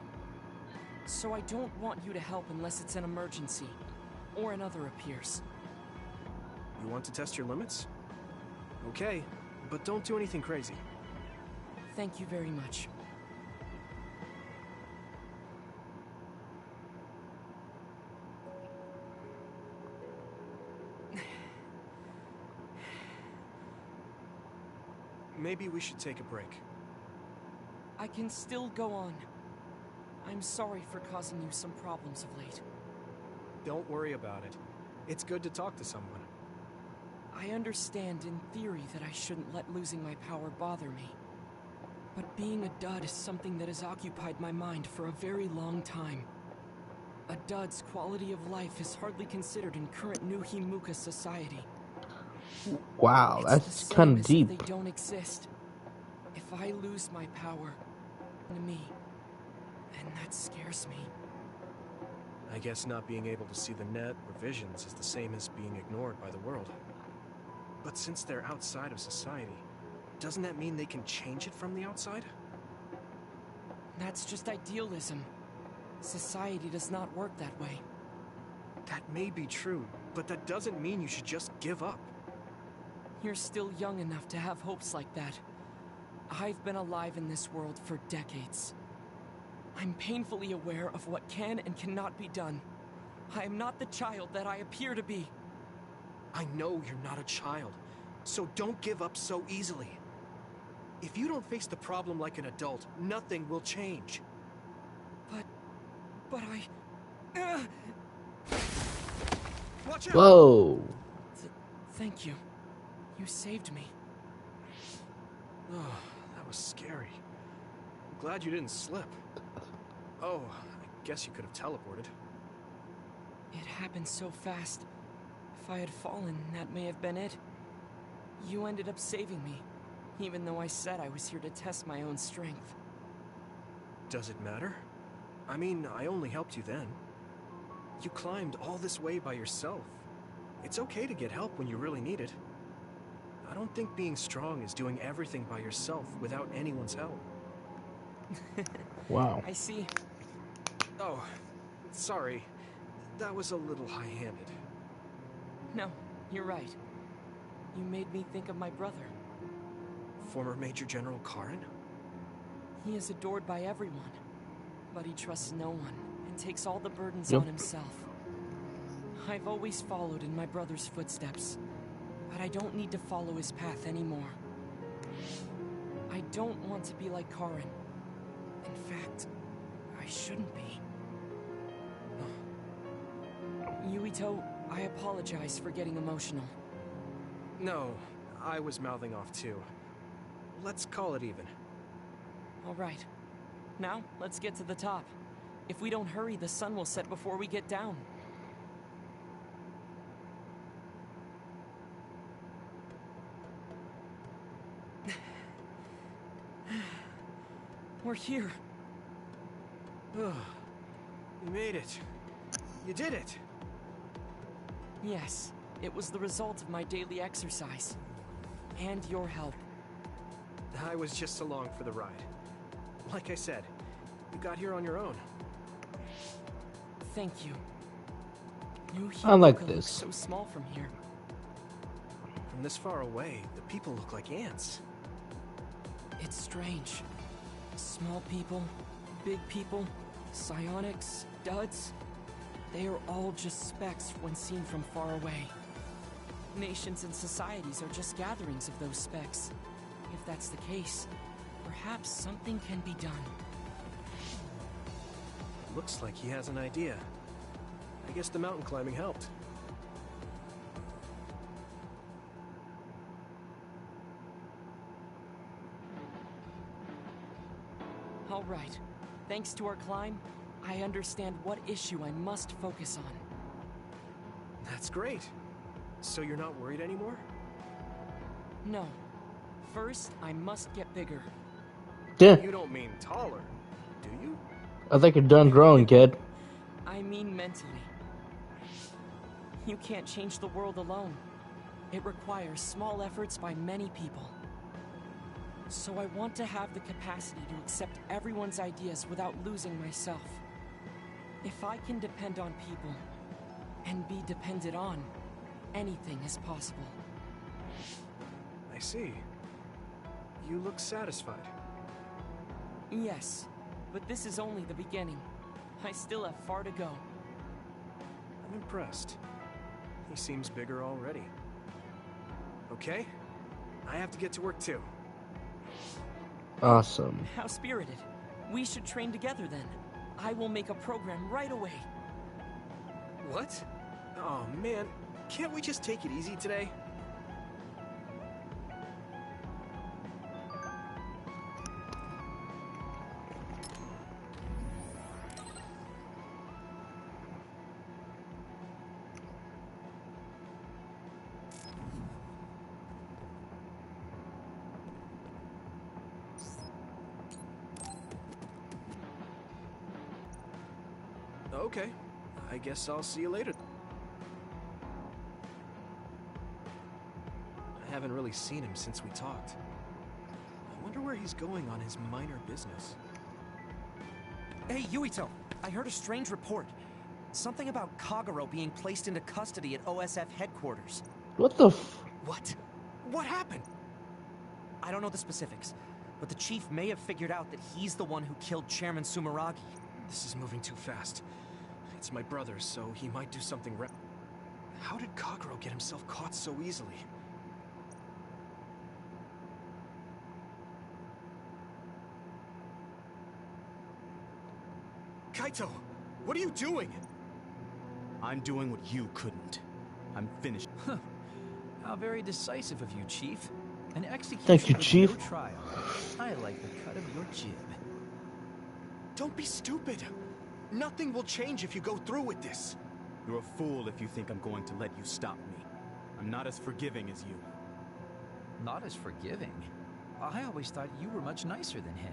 So I don't want you to help unless it's an emergency, or another appears. You want to test your limits? Okay, but don't do anything crazy. Thank you very much. Maybe we should take a break. I can still go on. I'm sorry for causing you some problems of late. Don't worry about it. It's good to talk to someone. I understand in theory that I shouldn't let losing my power bother me. But being a dud is something that has occupied my mind for a very long time. A dud's quality of life is hardly considered in current New Himuka society. Wow, that's kind of deep. They don't exist. If I lose my power, to me, and that scares me. I guess not being able to see the net or visions is the same as being ignored by the world. But since they're outside of society, doesn't that mean they can change it from the outside? That's just idealism. Society does not work that way. That may be true, but that doesn't mean you should just give up. You're still young enough to have hopes like that. I've been alive in this world for decades. I'm painfully aware of what can and cannot be done. I am not the child that I appear to be. I know you're not a child, so don't give up so easily. If you don't face the problem like an adult, nothing will change. But I... Watch out! Whoa! Thank you. You saved me. Oh, that was scary. I'm glad you didn't slip. Oh, I guess you could have teleported. It happened so fast. If I had fallen, that may have been it. You ended up saving me, even though I said I was here to test my own strength. Does it matter? I mean, I only helped you then. You climbed all this way by yourself. It's okay to get help when you really need it. I don't think being strong is doing everything by yourself without anyone's help. Wow. I see. Oh, sorry. That was a little high-handed. No, you're right. You made me think of my brother. Former Major General Karen? He is adored by everyone, but he trusts no one and takes all the burdens Yep. on himself. I've always followed in my brother's footsteps, but I don't need to follow his path anymore. I don't want to be like Karen. In fact, I shouldn't be. Yuito, I apologize for getting emotional. No, I was mouthing off too. Let's call it even. All right. Now, let's get to the top. If we don't hurry, the sun will set before we get down. We're here. You made it. You did it. Yes, it was the result of my daily exercise. And your help. I was just along for the ride. Like I said, you got here on your own. Thank you. New I like Hiroka this. looks so small from here. From this far away, the people look like ants. It's strange. Small people, big people, psionics, duds. They are all just specks when seen from far away. Nations and societies are just gatherings of those specks. If that's the case, perhaps something can be done. Looks like he has an idea. I guess the mountain climbing helped. All right. Thanks to our climb, I understand what issue I must focus on. That's great. So you're not worried anymore? No. First, I must get bigger. Yeah. You don't mean taller, do you? I think you're done growing, kid. I mean mentally. You can't change the world alone. It requires small efforts by many people. So I want to have the capacity to accept everyone's ideas without losing myself. If I can depend on people, and be depended on, anything is possible. I see. You look satisfied. Yes, but this is only the beginning. I still have far to go. I'm impressed. He seems bigger already. Okay, I have to get to work too. Awesome. How spirited. We should train together then. I will make a program right away. What? Oh man, can't we just take it easy today? Okay, I guess I'll see you later. I haven't really seen him since we talked. I wonder where he's going on his minor business. Hey, Yuito! I heard a strange report. Something about Kagero being placed into custody at OSF headquarters. What the f... What? What happened? I don't know the specifics, but the chief may have figured out that he's the one who killed Chairman Sumeragi. This is moving too fast. It's my brother, so he might do something How did Kagero get himself caught so easily? Kaito, what are you doing? I'm doing what you couldn't. I'm finished. How very decisive of you, Chief. An execution Thank you, with Chief. no trial. I like the cut of your jib. Don't be stupid. Nothing will change if you go through with this. You're a fool if you think I'm going to let you stop me. I'm not as forgiving as you. Not as forgiving? I always thought you were much nicer than him.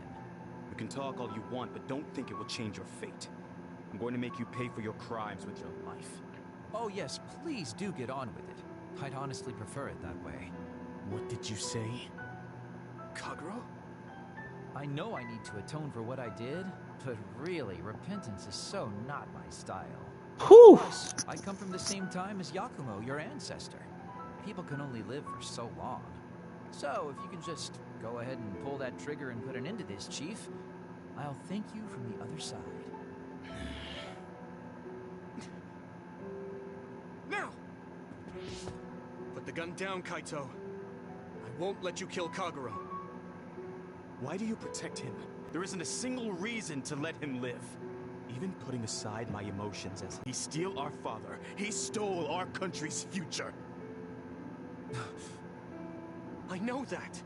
You can talk all you want, but don't think it will change your fate. I'm going to make you pay for your crimes with your life. Oh yes, please do get on with it. I'd honestly prefer it that way. What did you say? Kagero? I know I need to atone for what I did, but really, repentance is so not my style. Whew. Plus, I come from the same time as Yakumo, your ancestor. People can only live for so long. So, if you can just go ahead and pull that trigger and put an end to this, Chief, I'll thank you from the other side. Now! Put the gun down, Kaito. I won't let you kill Kagero. Why do you protect him? There isn't a single reason to let him live. Even putting aside my emotions as he stole our father, he stole our country's future. I know that.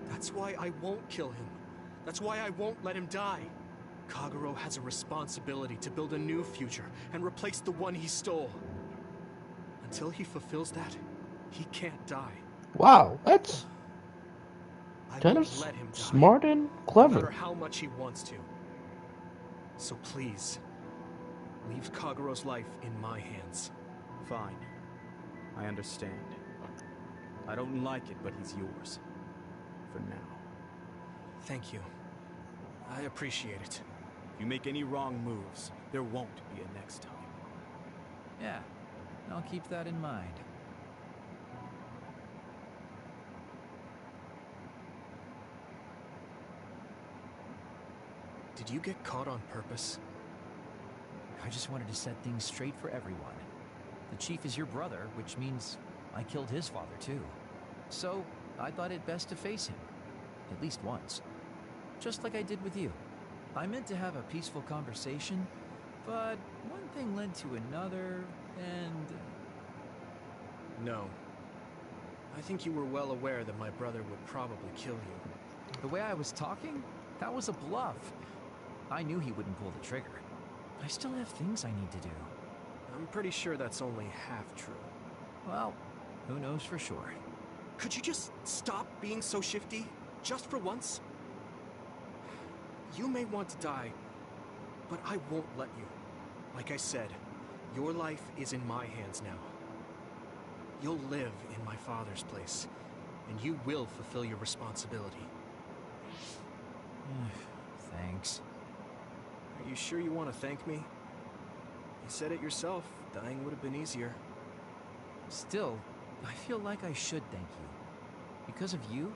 That's why I won't kill him. That's why I won't let him die. Kagero has a responsibility to build a new future and replace the one he stole. Until he fulfills that, he can't die. Wow, that's I kind won't of let him die, smart and no clever. matter how much he wants to. So please, leave Kagero's life in my hands. Fine. I understand. I don't like it, but he's yours. For now. Thank you. I appreciate it. If you make any wrong moves, there won't be a next time. Yeah, I'll keep that in mind. Did you get caught on purpose? I just wanted to set things straight for everyone. The Chief is your brother, which means I killed his father too. So, I thought it best to face him. At least once. Just like I did with you. I meant to have a peaceful conversation, but one thing led to another, and... No. I think you were well aware that my brother would probably kill you. The way I was talking? That was a bluff. I knew he wouldn't pull the trigger. I still have things I need to do. I'm pretty sure that's only half true. Well, who knows for sure. Could you just stop being so shifty? Just for once? You may want to die, but I won't let you. Like I said, your life is in my hands now. You'll live in my father's place, and you will fulfill your responsibility. Thanks. Are you sure you want to thank me? You said it yourself, dying would have been easier. Still, I feel like I should thank you. Because of you,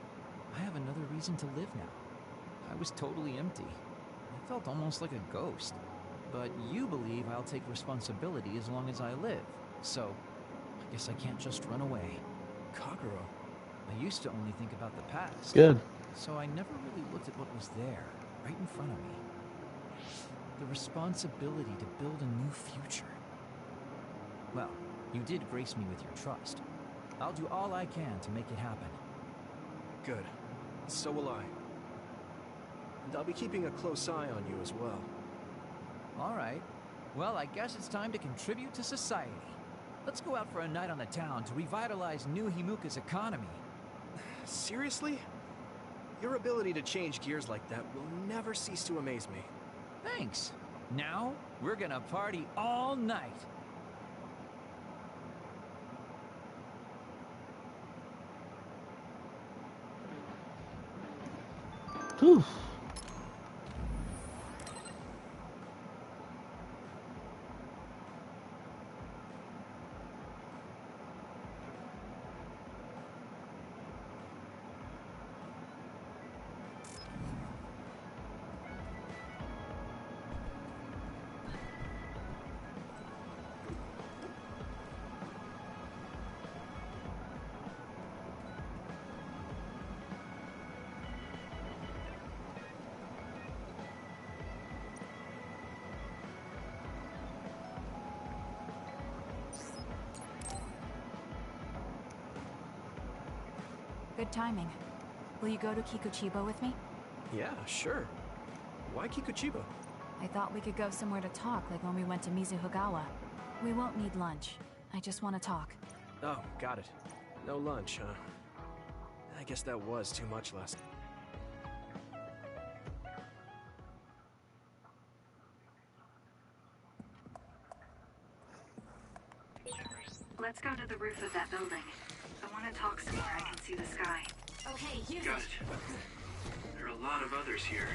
I have another reason to live now. I was totally empty. I felt almost like a ghost. But you believe I'll take responsibility as long as I live. So, I guess I can't just run away. Kagero. I used to only think about the past. Good. So I never really looked at what was there, right in front of me. The responsibility to build a new future. Well, you did grace me with your trust. I'll do all I can to make it happen. Good. So will I. And I'll be keeping a close eye on you as well. All right. Well, I guess it's time to contribute to society. Let's go out for a night on the town to revitalize New Himuka's economy. Seriously? Your ability to change gears like that will never cease to amaze me. Thanks. Now, we're gonna party all night. Whew. Good timing. Will you go to Kikuchiba with me? Yeah, sure. Why Kikuchiba? I thought we could go somewhere to talk, like when we went to Mizuhigawa. We won't need lunch. I just want to talk. Oh, got it. No lunch, huh? I guess that was too much last. Let's go to the roof of that building. I want to talk somewhere I can see the sky. Okay, use Got it. There are a lot of others here,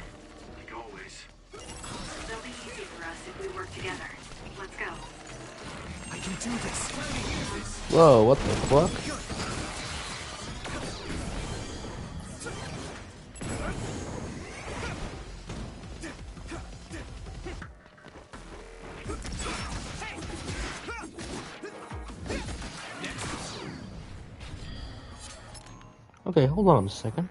like always. It'll be easy for us if we work together. Let's go. I can do this. Whoa, what the fuck? Okay, hold on a second.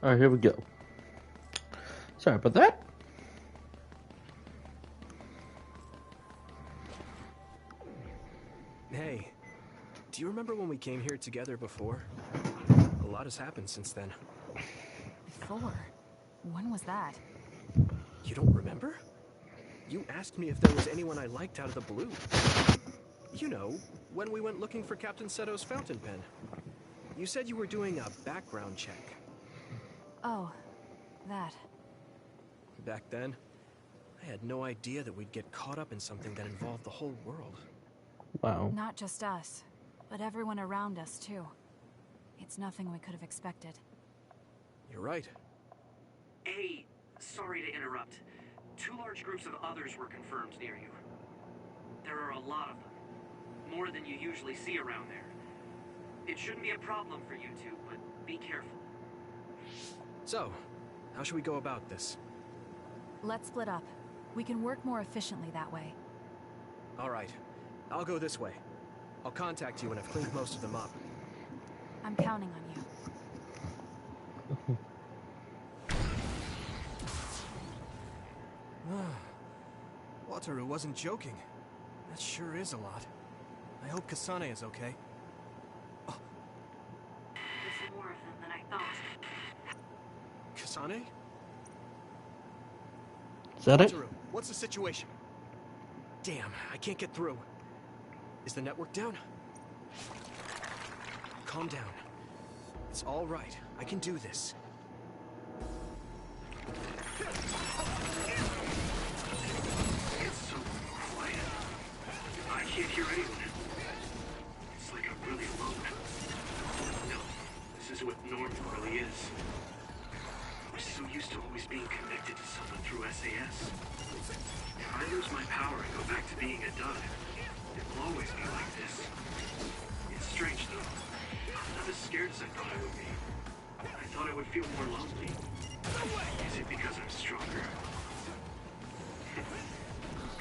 Alright, here we go. Sorry about that. Hey, do you remember when we came here together before? A lot has happened since then. Before? When was that? You don't remember? You asked me if there was anyone I liked out of the blue. You know, when we went looking for Captain Seto's fountain pen. You said you were doing a background check. Oh, that. Back then, I had no idea that we'd get caught up in something that involved the whole world. Wow. Not just us, but everyone around us, too. It's nothing we could have expected. You're right. Hey, sorry to interrupt. 2 large groups of others were confirmed near you. There are a lot of them. More than you usually see around there. It shouldn't be a problem for you two, but be careful. So, how should we go about this? Let's split up. We can work more efficiently that way. All right. I'll go this way. I'll contact you when I've cleaned most of them up. I'm counting on you. Wataru wasn't joking. That sure is a lot. I hope Kasane is okay. There's more of them than I thought. Kasane? Is that it? Wataru, what's the situation? Damn, I can't get through. Is the network down? Calm down. It's all right. I can do this. It's so quiet. I can't hear anyone. It's like I'm really alone. No, this is what normal really is. I'm so used to always being connected to someone through SAS. If I lose my power and go back to being a dud, it will always be like this. It's strange though. I'm not as scared as I thought I would be. I thought I would feel more lonely. Is it because I'm stronger?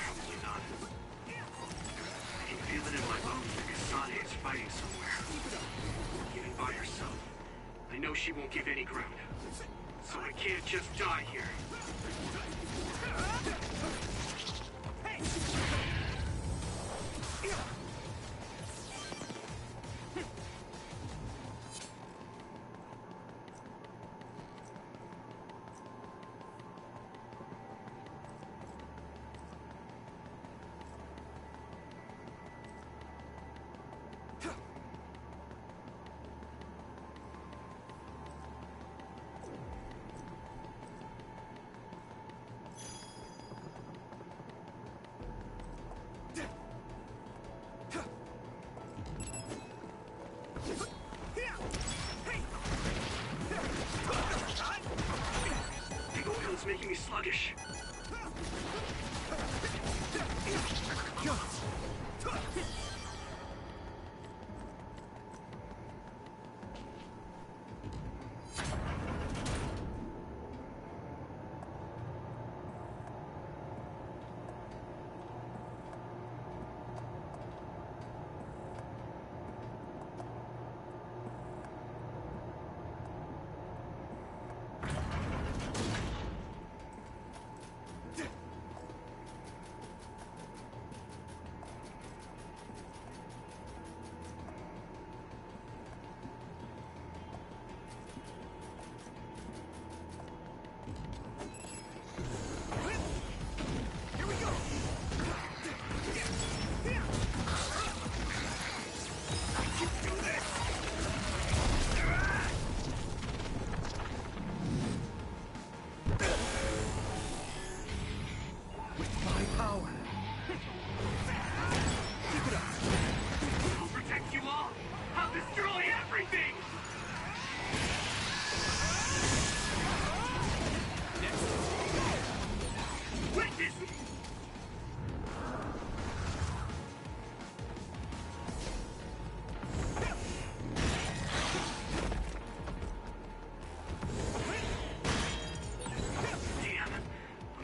Probably not. I can feel it in my bones that Kasane is fighting somewhere. Even by herself. I know she won't give any ground. So I can't just die here. It's making me sluggish.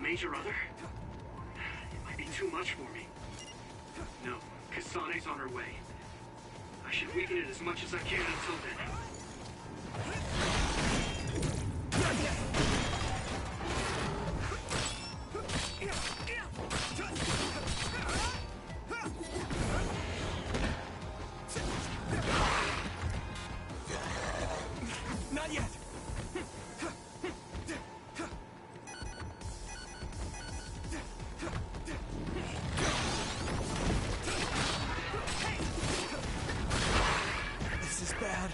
Major Other? It might be too much for me. No, Kasane's on her way. I should weaken it as much as I can until then. Not yet! This is bad.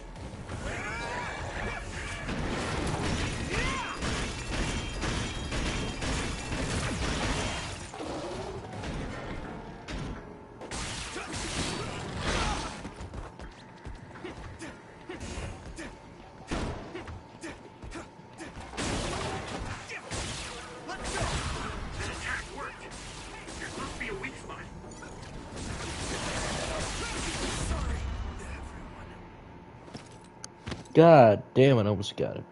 That attack worked. There must be a weak spot. God damn it, I almost got it.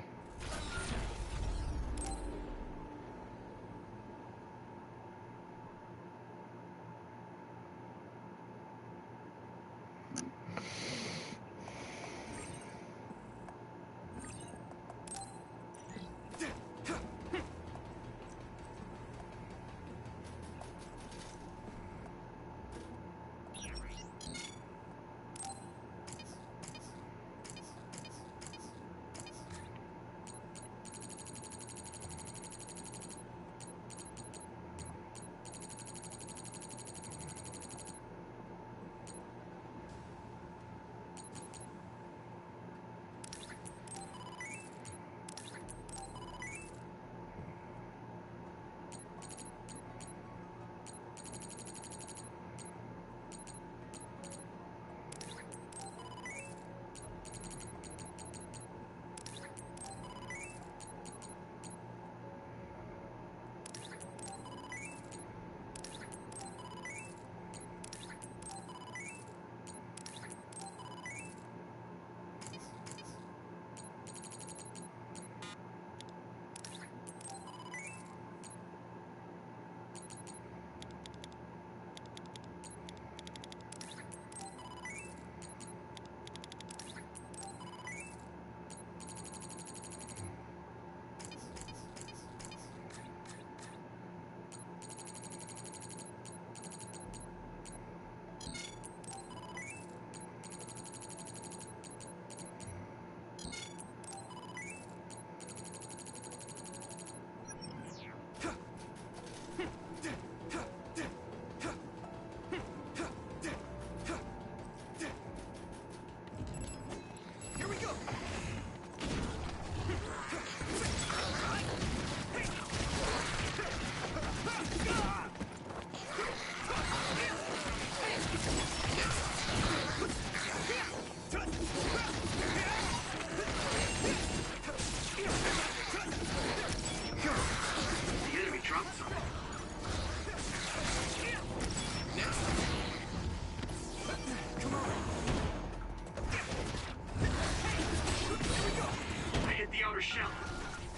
shell.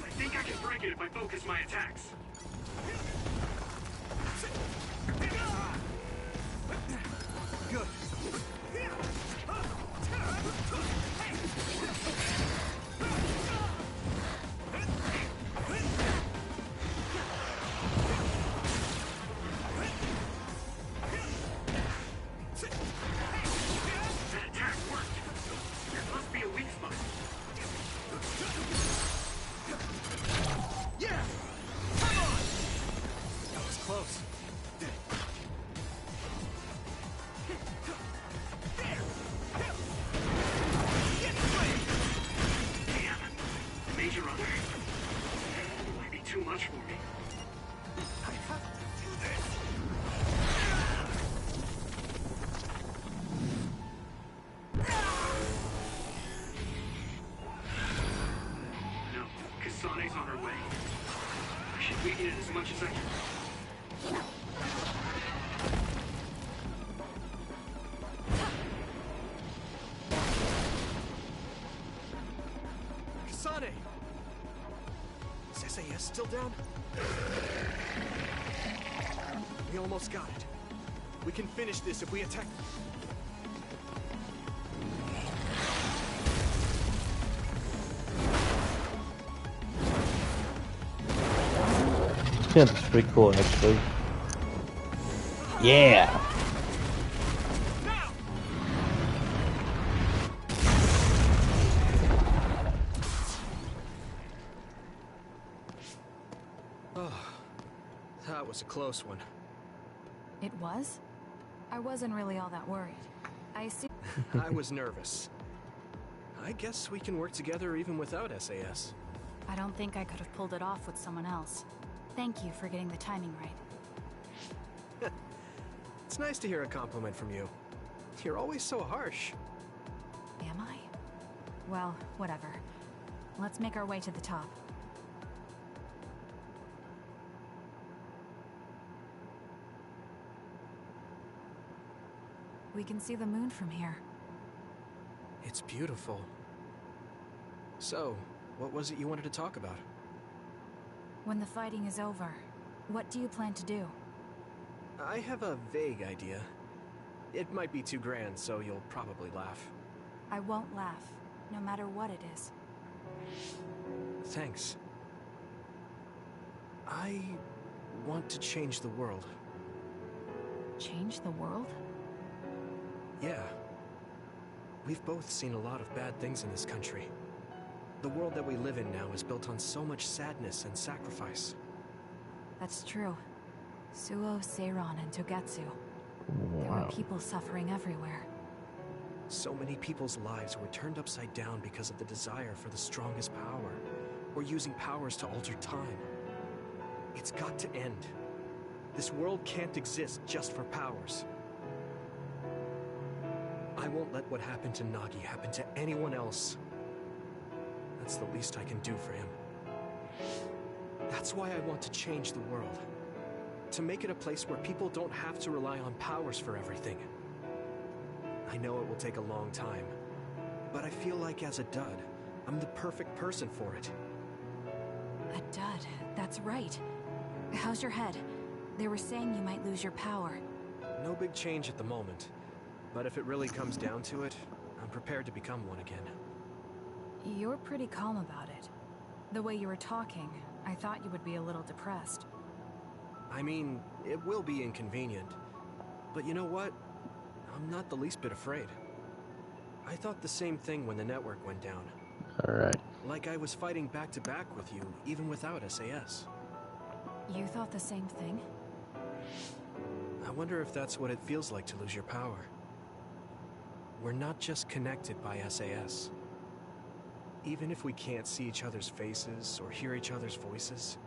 I think I can break it if I focus my attacks. Good. That attack worked. There must be a weak spot. Yeah! Come on! That was close. Damn. Major other. It might be too much for me. I have to do this! No, Kasane's on her way. I should weaken it as much as I can. Kasane! Sensei, SAS still down? We almost got it. We can finish this if we attack. Yeah, that's pretty cool, actually. Yeah! Oh, that was a close one. It was? I wasn't really all that worried. I assume... I was nervous. I guess we can work together even without SAS. I don't think I could have pulled it off with someone else. Thank you for getting the timing right. It's nice to hear a compliment from you. You're always so harsh. Am I? Well, whatever. Let's make our way to the top. We can see the moon from here. It's beautiful. So, what was it you wanted to talk about? When the fighting is over, what do you plan to do? I have a vague idea. It might be too grand, so you'll probably laugh. I won't laugh, no matter what it is. Thanks. I want to change the world. Change the world? Yeah. We've both seen a lot of bad things in this country. The world that we live in now is built on so much sadness and sacrifice. That's true. Suo, Seiron, and Togetsu. There were people suffering everywhere. So many people's lives were turned upside down because of the desire for the strongest power, or using powers to alter time. It's got to end. This world can't exist just for powers. I won't let what happened to Nagi happen to anyone else. That's the least I can do for him. That's why I want to change the world. To make it a place where people don't have to rely on powers for everything. I know it will take a long time, but I feel like as a dud, I'm the perfect person for it. A dud, that's right. How's your head? They were saying you might lose your power. No big change at the moment, but if it really comes down to it, I'm prepared to become one again. You're pretty calm about it. The way you were talking, I thought you would be a little depressed. I mean, it will be inconvenient, but you know what? I'm not the least bit afraid. I thought the same thing when the network went down. Alright. Like I was fighting back to back with you, even without SAS. You thought the same thing? I wonder if that's what it feels like to lose your power. We're not just connected by SAS. Even if we can't see each other's faces or hear each other's voices,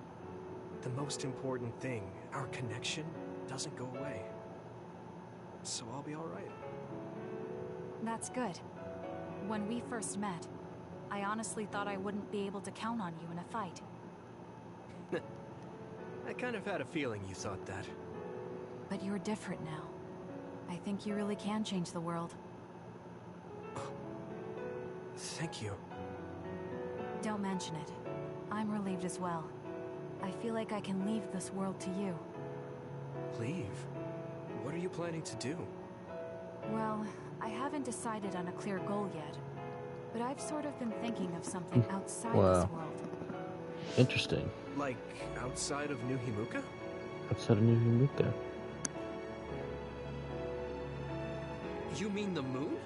the most important thing, our connection, doesn't go away. So I'll be alright. That's good. When we first met, I honestly thought I wouldn't be able to count on you in a fight. I kind of had a feeling you thought that. But you're different now. I think you really can change the world. Thank you. Don't mention it. I'm relieved as well. I feel like I can leave this world to you. Leave? What are you planning to do? Well, I haven't decided on a clear goal yet, but I've sort of been thinking of something outside this world. Interesting. Like, outside of New Himuka? Outside of New Himuka. You mean the moon?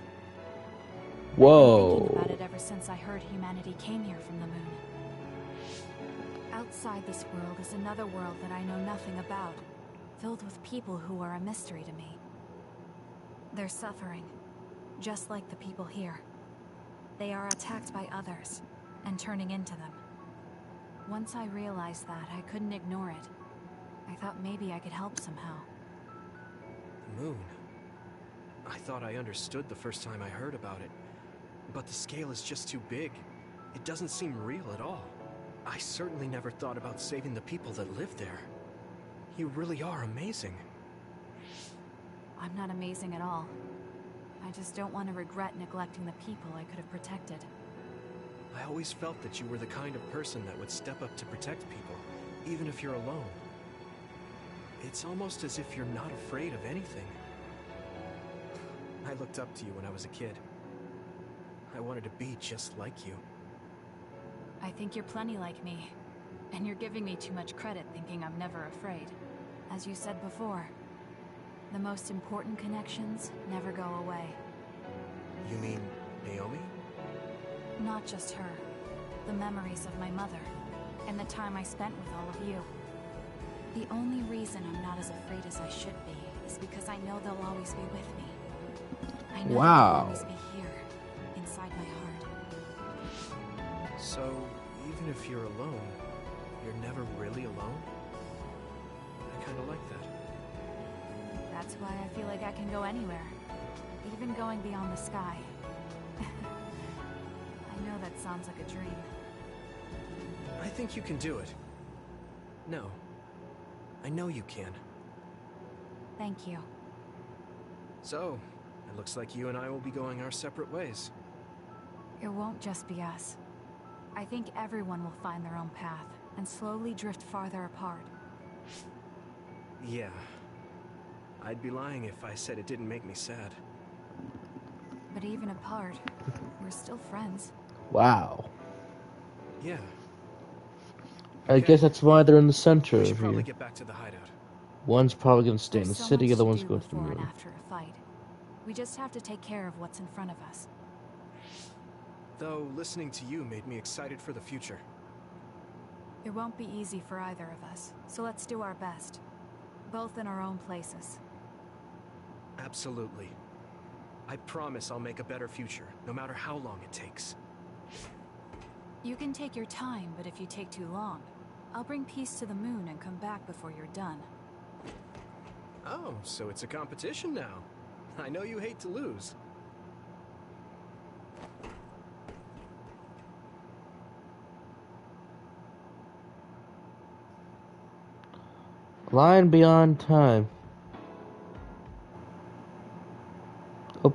Whoa. I've been thinking about it ever since I heard humanity came here from the moon. Outside this world is another world that I know nothing about, filled with people who are a mystery to me. They're suffering, just like the people here. They are attacked by others, and turning into them. Once I realized that, I couldn't ignore it. I thought maybe I could help somehow. The moon? I thought I understood the first time I heard about it. But the scale is just too big. It doesn't seem real at all. I certainly never thought about saving the people that live there. You really are amazing. I'm not amazing at all. I just don't want to regret neglecting the people I could have protected. I always felt that you were the kind of person that would step up to protect people, even if you're alone. It's almost as if you're not afraid of anything. I looked up to you when I was a kid. I wanted to be just like you. I think you're plenty like me. And you're giving me too much credit thinking I'm never afraid. As you said before, the most important connections never go away. You mean Naomi? Not just her. The memories of my mother, and the time I spent with all of you. The only reason I'm not as afraid as I should be is because I know they'll always be with me. I know they'll always be here, inside my heart. So, even if you're alone, you're never really alone? I kinda like that. That's why I feel like I can go anywhere, even going beyond the sky. I know that sounds like a dream. I think you can do it. No. I know you can. Thank you. So, it looks like you and I will be going our separate ways. It won't just be us. I think everyone will find their own path, and slowly drift farther apart. Yeah. I'd be lying if I said it didn't make me sad. But even apart, we're still friends. Wow. Yeah. I guess that's why they're in the center We of should probably here. get back to the hideout. One's probably gonna stay in the There's so city, much the other to one's do going to the before and moon. after a fight. We just have to take care of what's in front of us. Though, listening to you made me excited for the future. It won't be easy for either of us, so let's do our best. Both in our own places. Absolutely. I promise I'll make a better future, no matter how long it takes. You can take your time, but if you take too long, I'll bring peace to the moon and come back before you're done. Oh, so it's a competition now. I know you hate to lose. Line beyond time. Oh.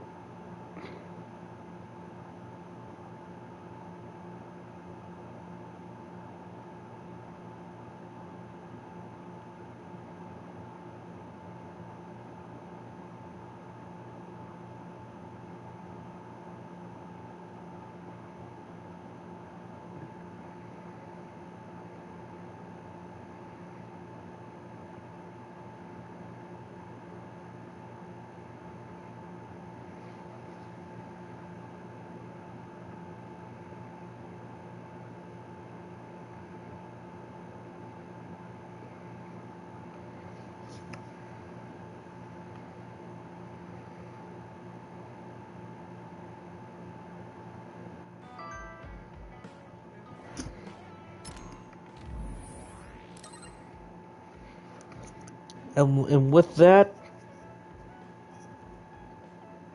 And with that,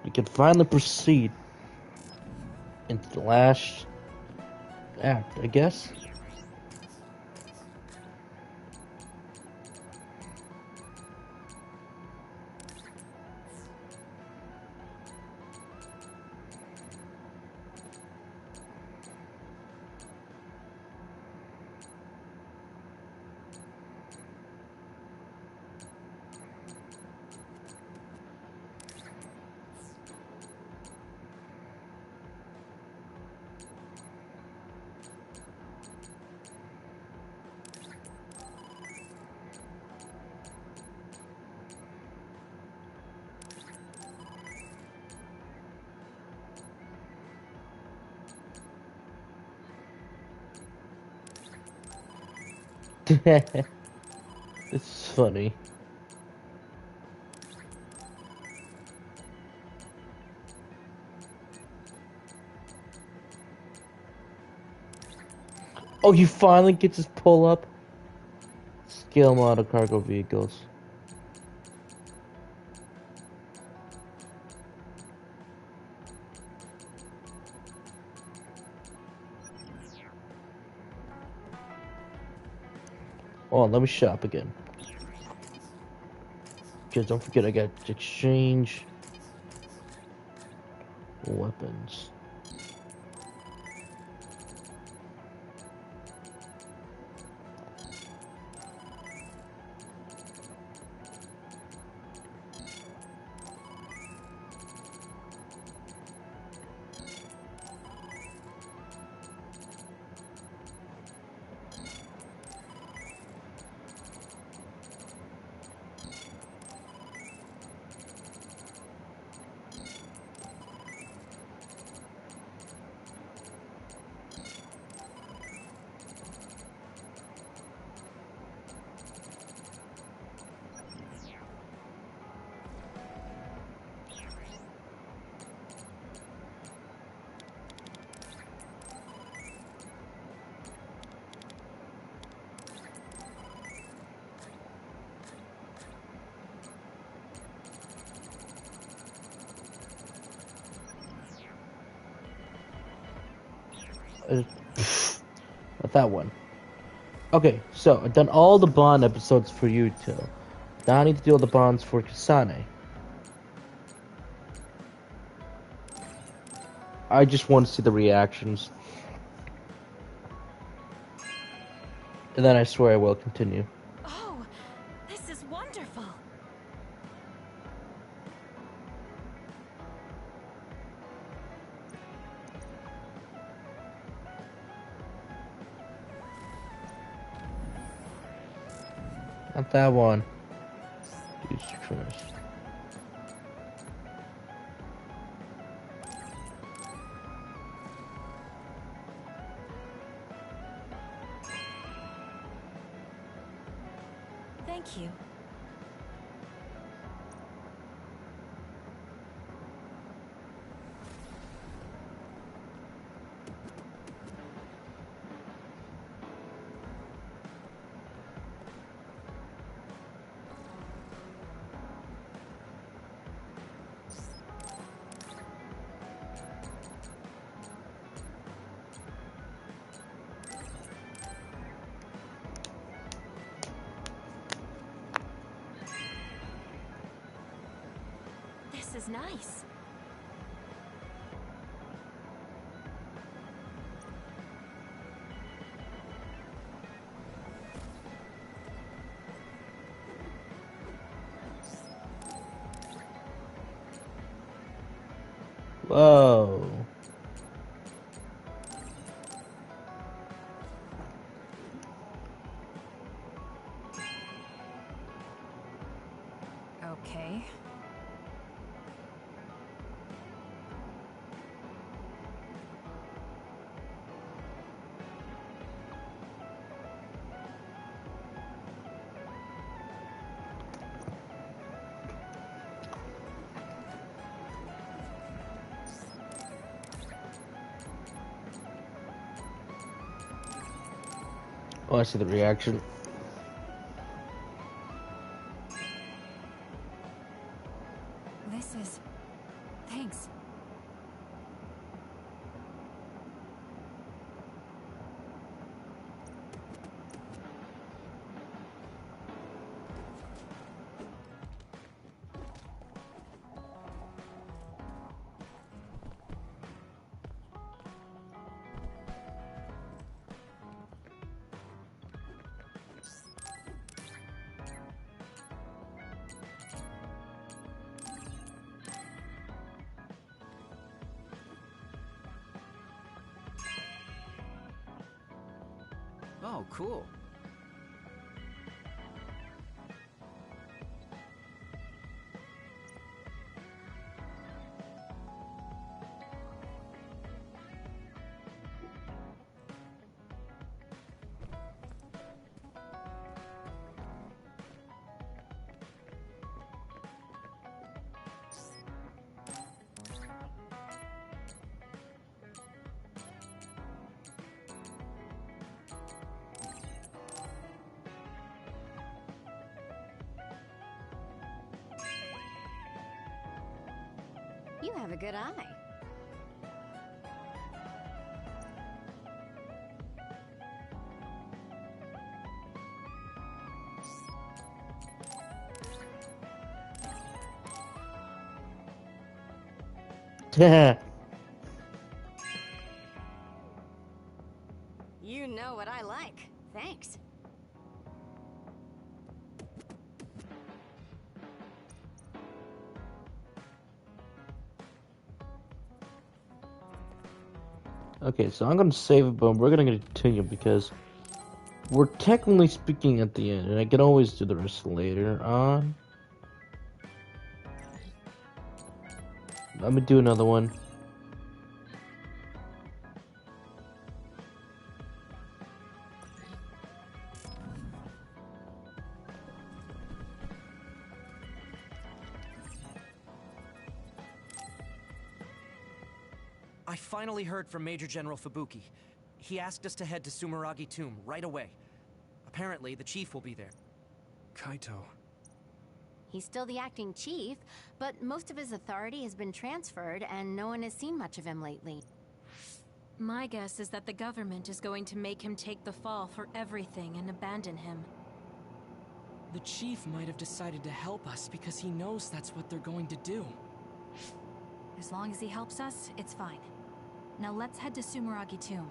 we can finally proceed into the last act, I guess. It's funny. Oh, he finally gets his pull up. Scale model cargo vehicles. Oh, let me shop again. Okay, don't forget I got to exchange weapons. Not that one. Okay, so I've done all the Bond episodes for Yuto. Now I need to do all the Bonds for Kasane. I just want to see the reactions. And then I swear I will continue. Oh, this is wonderful. Not that one. Jesus Christ. Thank you. This is nice. Whoa. Okay. Oh, I see the reaction. This is... Thanks. Oh, cool. You have a good eye. You know what I like. Thanks. Okay, so I'm gonna save it, but we're gonna continue because we're technically speaking at the end, and I can always do the rest later on. Let me do another one. I finally heard from Major General Fubuki. He asked us to head to Sumeragi Tomb right away. Apparently, the chief will be there. Kaito. He's still the acting chief, but most of his authority has been transferred and no one has seen much of him lately. My guess is that the government is going to make him take the fall for everything and abandon him. The chief might have decided to help us because he knows that's what they're going to do. As long as he helps us, it's fine. Now let's head to Sumeragi Tomb.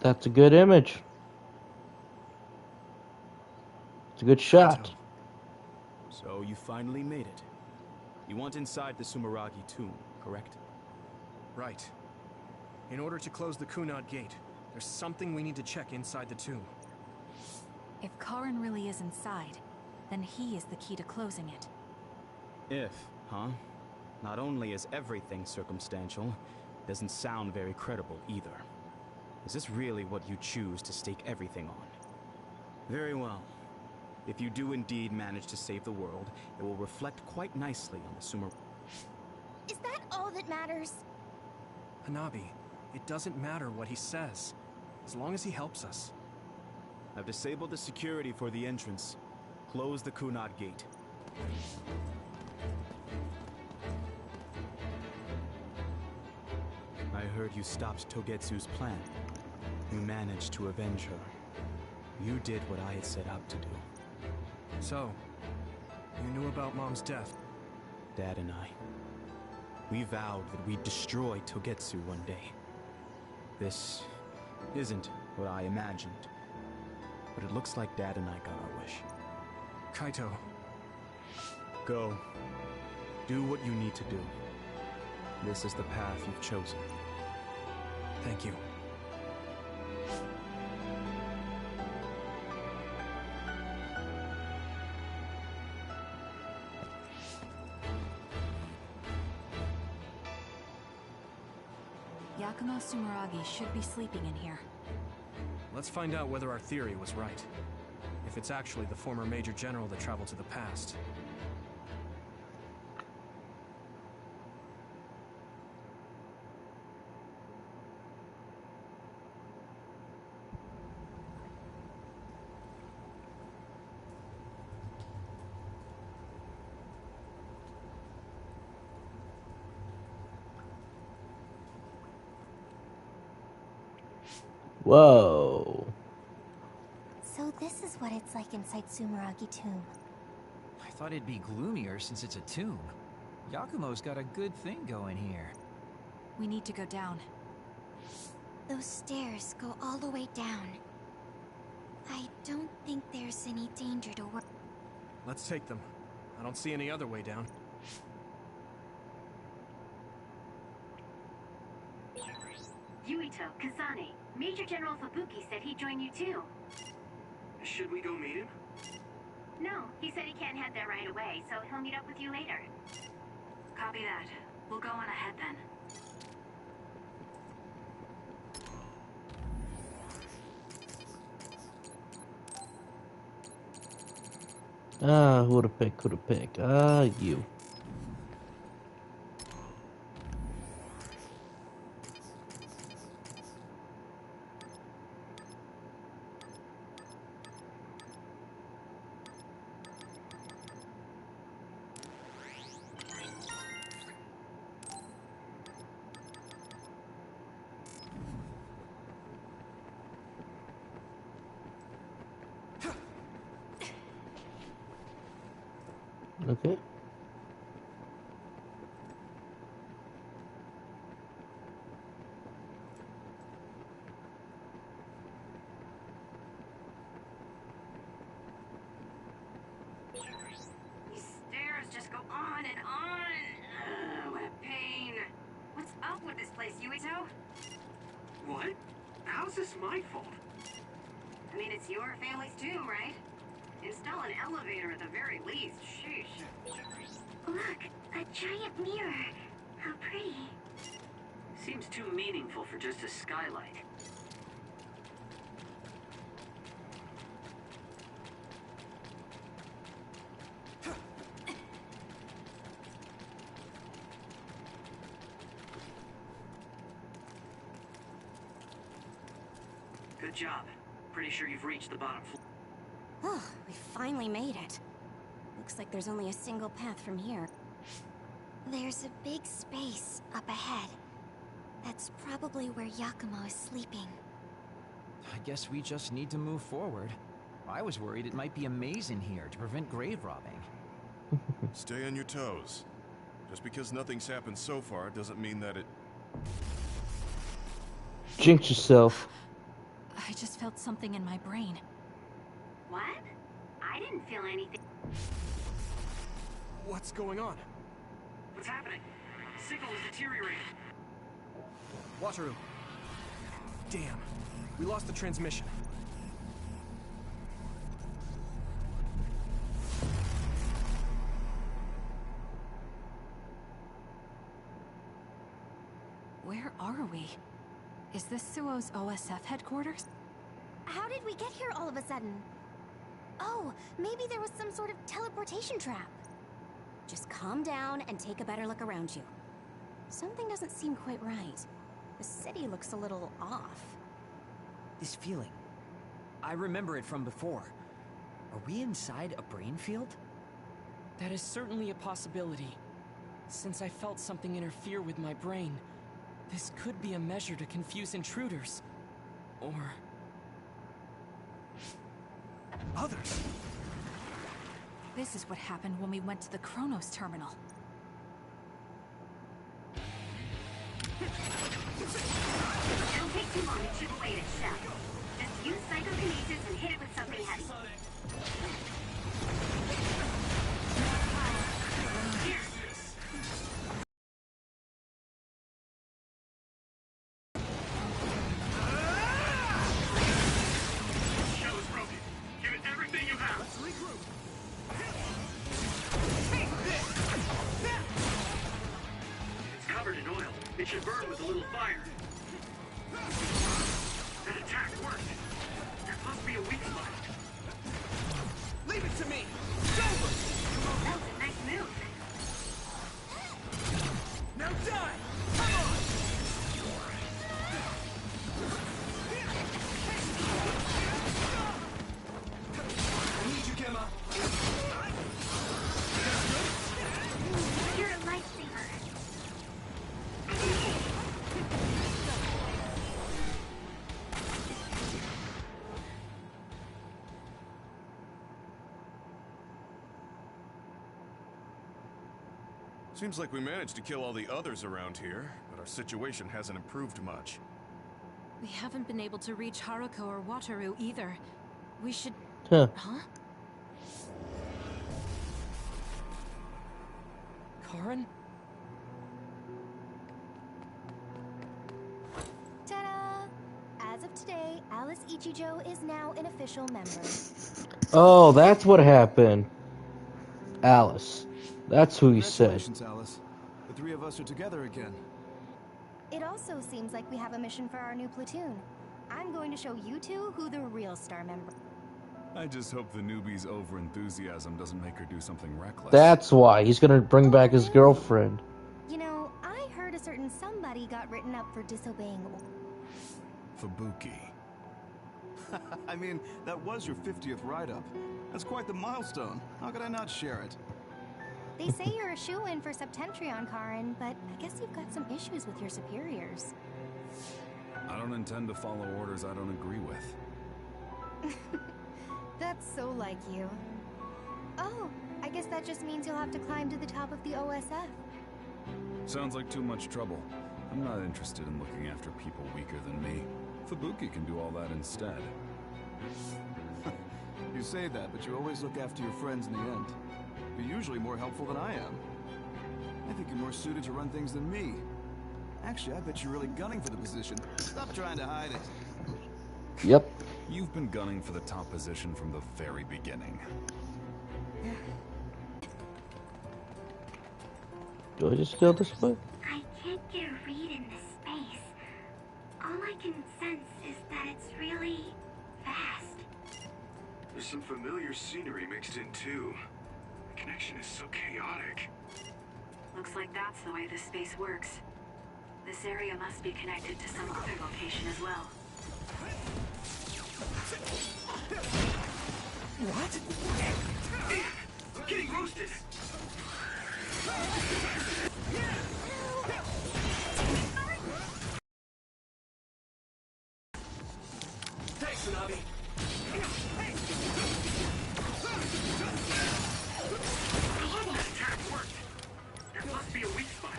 That's a good image. It's a good shot. So you finally made it. You want inside the Sumeragi tomb, correct? Right. In order to close the Kunad gate, there's something we need to check inside the tomb. If Karin really is inside, then he is the key to closing it. If, huh? Not only is everything circumstantial, it doesn't sound very credible either. Is this really what you choose to stake everything on? Very well. If you do indeed manage to save the world, it will reflect quite nicely on the Sumer... Is that all that matters? Hanabi, it doesn't matter what he says, as long as he helps us. I've disabled the security for the entrance. Close the Kunad gate. I heard you stopped Togetsu's plan. You managed to avenge her. You did what I had set out to do. So, you knew about Mom's death? Dad and I. We vowed that we'd destroy Togetsu one day. This isn't what I imagined. But it looks like Dad and I got our wish. Kaito. Go. Do what you need to do. This is the path you've chosen. Thank you. Yakumo Sumeragi should be sleeping in here. Let's find out whether our theory was right. If it's actually the former Major General that traveled to the past. Whoa. So this is what it's like inside Sumeragi Tomb. I thought it'd be gloomier since it's a tomb. Yakumo's got a good thing going here. We need to go down. Those stairs go all the way down. I don't think there's any danger to worry. Let's take them. I don't see any other way down. Yuito, Kazane, Major General Fubuki said he'd join you too. Should we go meet him? No, he said he can't head there right away, so he'll meet up with you later. Copy that. We'll go on ahead then. Ah, who'da pick, who'da pick? Ah, you. Okay. These stairs just go on and on. Ugh, what a pain. What's up with this place, Yuito? What? How's this my fault? I mean, it's your family's tomb, right? Install an elevator at the very least. Sheesh. Look, a giant mirror. How pretty. Seems too meaningful for just a skylight. Good job. Pretty sure you've reached the bottom floor. Oh, we finally made it. Looks like there's only a single path from here. There's a big space up ahead. That's probably where Yakumo is sleeping. I guess we just need to move forward. I was worried it might be a maze in here to prevent grave robbing. Stay on your toes. Just because nothing's happened so far doesn't mean that it... Jinx yourself. I just felt something in my brain. What? I didn't feel anything. What's going on? What's happening? Signal is deteriorating. Wataru. Damn. We lost the transmission. Where are we? Is this Suo's OSF headquarters? How did we get here all of a sudden? Oh, maybe there was some sort of teleportation trap. Just calm down and take a better look around you. Something doesn't seem quite right. The city looks a little off. This feeling. I remember it from before. Are we inside a brain field? That is certainly a possibility. Since I felt something interfere with my brain, this could be a measure to confuse intruders. Or... others. This is what happened when we went to the Chronos terminal. It'll take too long to chip away at its shell. Just use psychokinesis and hit it with something heavy. Shell is broken. Give it everything you have. Let's regroup. It's covered in oil. It should burn with a little fire. That attack worked. There must be a weak spot. Leave it to me. That was a nice move. Now die. Come on. I need you, Gemma. You're a lifesaver. Seems like we managed to kill all the others around here, but our situation hasn't improved much. We haven't been able to reach Haruko or Wataru either. We should... Huh. Huh? Karen? Ta-da! As of today, Alice Ichijo is now an official member. Oh, that's what happened. Alice. That's who he said. Congratulations, Alice. The three of us are together again. It also seems like we have a mission for our new platoon. I'm going to show you two who the real star member. I just hope the newbie's over-enthusiasm doesn't make her do something reckless. That's why. He's gonna bring back his girlfriend. You know, I heard a certain somebody got written up for disobeying. Fubuki. I mean, that was your 50th write-up. That's quite the milestone. How could I not share it? They say you're a shoo-in for Septentrion, Karin, but I guess you've got some issues with your superiors. I don't intend to follow orders I don't agree with. That's so like you. Oh, I guess that just means you'll have to climb to the top of the OSF. Sounds like too much trouble. I'm not interested in looking after people weaker than me. Fubuki can do all that instead. You say that, but you always look after your friends in the end. You're usually more helpful than I am. I think you're more suited to run things than me. Actually, I bet you're really gunning for the position. Stop trying to hide it. Yep. You've been gunning for the top position from the very beginning. Do I just go this way? I can't get a read in this All I can sense is that it's really fast. There's some familiar scenery mixed in too. The connection is so chaotic. Looks like that's the way this space works. This area must be connected to some other location as well. What? I'm getting roasted! Thanks, Tsunabi. That attack worked! That must be a weak spot.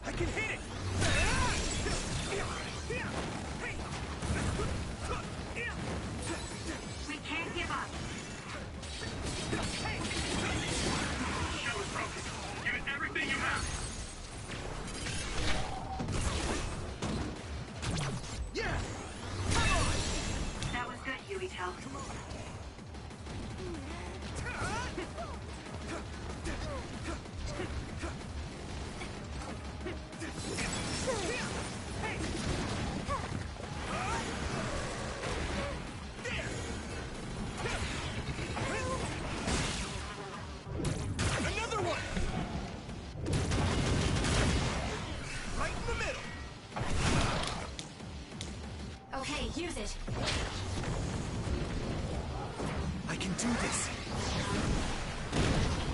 I can hit it! We can't give up. Shell is broken. Give it everything you have. Yeah! That was good, Yuito. Another one! Right in the middle! Okay, use it. I can do this.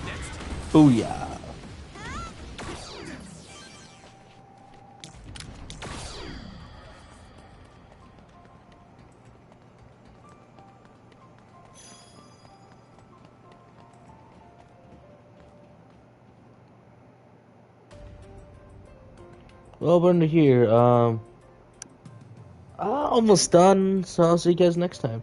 Next. Booyah. Well, we're here. Almost done, so I'll see you guys next time.